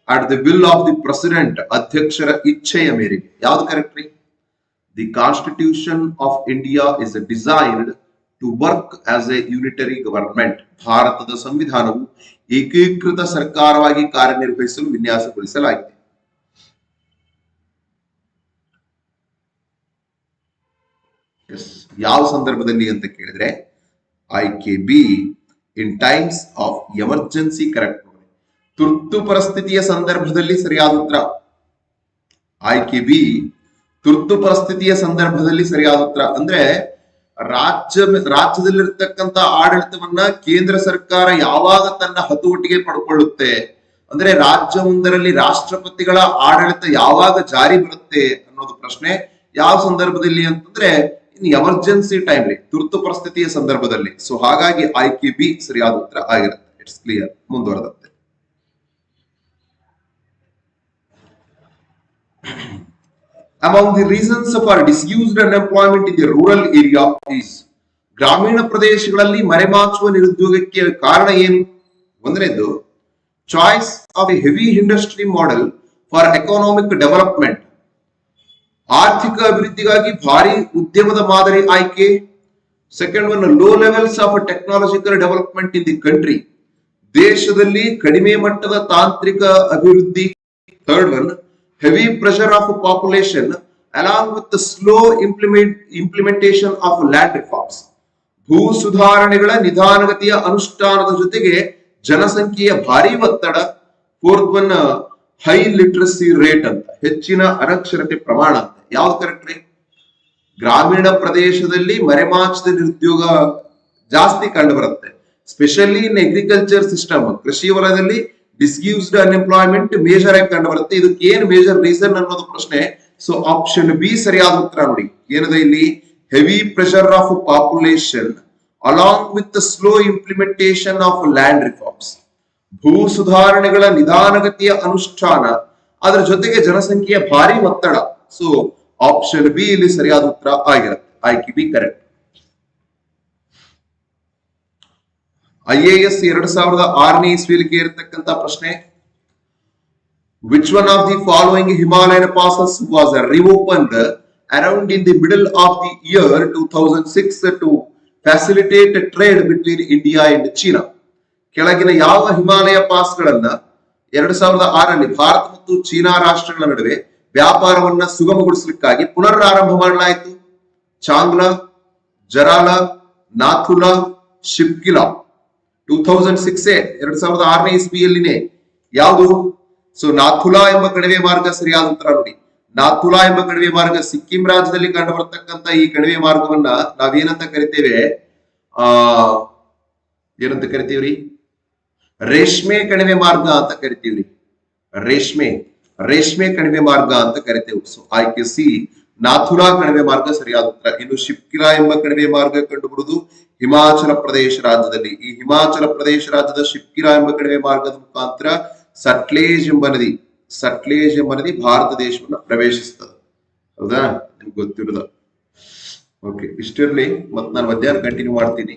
at the will of the president, ಅಧ್ಯಕ್ಷರ ಇಚ್ಛೆಯ ಮೇರೆಗೆ. ಯಾವ್ದು ಕರೆಕ್ಟ್ ರೀ? The constitution of India is designed to work as a unitary government. ಭಾರತದ ಸಂವಿಧಾನವು ಏಕೀಕೃತ ಸರ್ಕಾರವಾಗಿ ಕಾರ್ಯನಿರ್ವಹಿಸಲು ವಿನ್ಯಾಸಗೊಳಿಸಲಾಗಿದೆ. ಯಾವ ಸಂದರ್ಭದಲ್ಲಿ ಅಂತ ಕೇಳಿದ್ರೆ ಆಯ್ಕೆ B, in times of emergency. Correct. ತುರ್ತು ಪರಿಸ್ಥಿತಿಯ ಸಂದರ್ಭದಲ್ಲಿ ಸರಿಯಾದ ಉತ್ತರ. ಆಯ್ಕೆ ಬಿ, ತುರ್ತು ಪರಿಸ್ಥಿತಿಯ ಸಂದರ್ಭದಲ್ಲಿ ಸರಿಯಾದ ಉತ್ತರ. ಅಂದ್ರೆ ರಾಜ್ಯದಲ್ಲಿರ್ತಕ್ಕಂಥ ಆಡಳಿತವನ್ನ ಕೇಂದ್ರ ಸರ್ಕಾರ ಯಾವಾಗ ತನ್ನ ಹತೋಟಿಗೆ ಪಡ್ಕೊಳ್ಳುತ್ತೆ, ಅಂದ್ರೆ ರಾಜ್ಯವೊಂದರಲ್ಲಿ ರಾಷ್ಟ್ರಪತಿಗಳ ಆಡಳಿತ ಯಾವಾಗ ಜಾರಿ ಬರುತ್ತೆ ಅನ್ನೋದು ಪ್ರಶ್ನೆ. ಯಾವ ಸಂದರ್ಭದಲ್ಲಿ ಅಂತಂದ್ರೆ ಇನ್ ಎಮರ್ಜೆನ್ಸಿ ಟೈಮ್, ತುರ್ತು ಪರಿಸ್ಥಿತಿಯ ಸಂದರ್ಭದಲ್ಲಿ. ಸೊ ಹಾಗಾಗಿ ಆಯ್ಕೆ ಬಿ ಸರಿಯಾದ ಉತ್ತರ ಆಗಿರುತ್ತೆ. It's clear. ಮುಂದುವರೆದಂತೆ, among the reasons for disused unemployment in the rural area is, ಗ್ರಾಮೀಣ ಪ್ರದೇಶಗಳಲ್ಲಿ ಮರೆಮಾಚುವ ನಿರುದ್ಯೋಗಕ್ಕೆ ಕಾರಣ ಏನು? ಒಂದನೇದು, choice of A heavy industry model for economic development, ಆರ್ಥಿಕ ಅಭಿವೃದ್ಧಿಗಾಗಿ ಭಾರಿ ಉದ್ಯಮದ ಮಾದರಿ ಆಯ್ಕೆ. Second one, low levels of technological development in the country, ದೇಶದಲ್ಲಿ ಕಡಿಮೆ ಮಟ್ಟದ ತಾಂತ್ರಿಕ ಅಭಿವೃದ್ಧಿ. Third one, heavy pressure of population along with the slow implementation of land reforms, ಭೂ ಸುಧಾರಣೆಗಳ ನಿಧಾನಗತಿಯ ಅನುಷ್ಠಾನದ ಜೊತೆಗೆ ಜನಸಂಖ್ಯೆಯ ಭಾರಿ ಒತ್ತಡ. Fourth one, high literacy rate ಅಂತ, ಹೆಚ್ಚಿನ ಅನಕ್ಷರತೆ ಪ್ರಮಾಣ ಅಂತ. ಯಾವ್ದು ಕರೆಕ್ಟ್ ರೀ? ಗ್ರಾಮೀಣ ಪ್ರದೇಶದಲ್ಲಿ ಮರೆಮಾಚದ ನಿರುದ್ಯೋಗ ಜಾಸ್ತಿ ಕಂಡು ಬರುತ್ತೆ, ಸ್ಪೆಷಲಿ ಇನ್ ಅಗ್ರಿಕಲ್ಚರ್ ಸಿಸ್ಟಮ್, ಕೃಷಿ ವಲಯದಲ್ಲಿ ಡಿಸ್ಯೂಸ್ಡ್ ಅನ್ಎಂಪ್ಲಾಯ್ಮೆಂಟ್ ಮೇಜರ್ ಆಗಿ ಕಂಡು ಬರುತ್ತೆ. ಇದಕ್ಕೆ ಏನ್ ಮೇಜರ್ ರೀಸನ್ ಅನ್ನೋದು ಪ್ರಶ್ನೆ. ಸೊ ಆಪ್ಷನ್ ಬಿ ಸರಿಯಾದ ಉತ್ತರ. ನೋಡಿ ಏನಿದೆ ಇಲ್ಲಿ, heavy pressure of population along with slow implementation of land reforms, ಭೂ ಸುಧಾರಣೆಗಳ ನಿಧಾನಗತಿಯ ಅನುಷ್ಠಾನ, ಅದರ ಜೊತೆಗೆ ಜನಸಂಖ್ಯೆಯ ಭಾರಿ ಒತ್ತಡ. ಸೊ ಆಪ್ಷನ್ ಬಿ ಇಲ್ಲಿ ಸರಿಯಾದ ಉತ್ತರ ಆಗಿರುತ್ತೆ. ಆಯ್ಕೆ ಬಿ ಕರೆಕ್ಟ್. IAS 2006ನೇ ಇಸ್ವಿಲಿಗೆ ಇರತಕ್ಕಂತ ಪ್ರಶ್ನೆ, which one of the following Himalayan passes was reopened around in the middle of the year 2006 to facilitate trade between India and China. ಕೆಳಗಿನ ಯಾವ ಹಿಮಾಲಯ ಪಾಸ್ಗಳನ್ನ 2006ರಲ್ಲಿ ಭಾರತ ಮತ್ತು ಚೀನಾ ರಾಷ್ಟ್ರಗಳ ನಡುವೆ ವ್ಯಾಪಾರವನ್ನ ಸುಗಮಗೊಳಿಸಲಿಕ್ಕಾಗಿ ಪುನರಾರಂಭ ಮಾಡಲಾಯಿತು? ಚಾಂಗ್ಲಾ, ಜರಾಲಾ, ನಾಥುಲಾ, ಶಿಪ್ಕಿಲಾ. 2006 2006ನೇ ಇಸ್ವಿಯಲ್ಲಿನೇ. ಯಾವುದು? ಸೊ ನಾಥುಲಾ ಎಂಬ ಕಣಿವೆ ಮಾರ್ಗ ಸರಿಯಾದ ಉತ್ತರ ನೋಡಿ. ನಾಥುಲಾ ಎಂಬ ಕಣಿವೆ ಮಾರ್ಗ ಸಿಕ್ಕಿಂ ರಾಜ್ಯದಲ್ಲಿ ಕಂಡು ಬರ್ತಕ್ಕಂತ ಈ ಕಣಿವೆ ಮಾರ್ಗವನ್ನ ನಾವೇನಂತ ಕರಿತೇವೆ? ಆ ಏನಂತ ಕರಿತೀವ್ರಿ? ರೇಷ್ಮೆ ಕಣಿವೆ ಮಾರ್ಗ ಅಂತ ಕರಿತೀವ್ರಿ. ರೇಷ್ಮೆ ಕಣಿವೆ ಮಾರ್ಗ ಅಂತ ಕರಿತೇವೆ. ಸೊ ಆಯ್ಕೆ ಸಿ ನಾಥುಲಾ ಕಣಿವೆ ಮಾರ್ಗ ಸರಿಯಾದ ಉತ್ತರ. ಇನ್ನು ಶಿಪ್ಕಿಲಾ ಎಂಬ ಕಣಿವೆ ಮಾರ್ಗ ಕಂಡುಬರುವುದು ಹಿಮಾಚಲ ಪ್ರದೇಶ ರಾಜ್ಯದಲ್ಲಿ. ಈ ಹಿಮಾಚಲ ಪ್ರದೇಶ ರಾಜ್ಯದ ಶಿಪ್ಕಿಲಾ ಎಂಬ ಕಣಿವೆ ಮಾರ್ಗದ ಮುಖಾಂತರ ಸಟ್ಲೇಜ್ ಎಂಬ ನದಿ ಭಾರತ ದೇಶವನ್ನ ಪ್ರವೇಶಿಸ್ತದೆ. ಹೌದಾ? ನಿಮ್ಗೆ ಗೊತ್ತಿರೋದ. ಓಕೆ, ಇಷ್ಟಿರ್ಲಿ. ಮತ್ತೆ ನಾನು ಮಧ್ಯಾಹ್ನ ಕಂಟಿನ್ಯೂ ಮಾಡ್ತೀನಿ.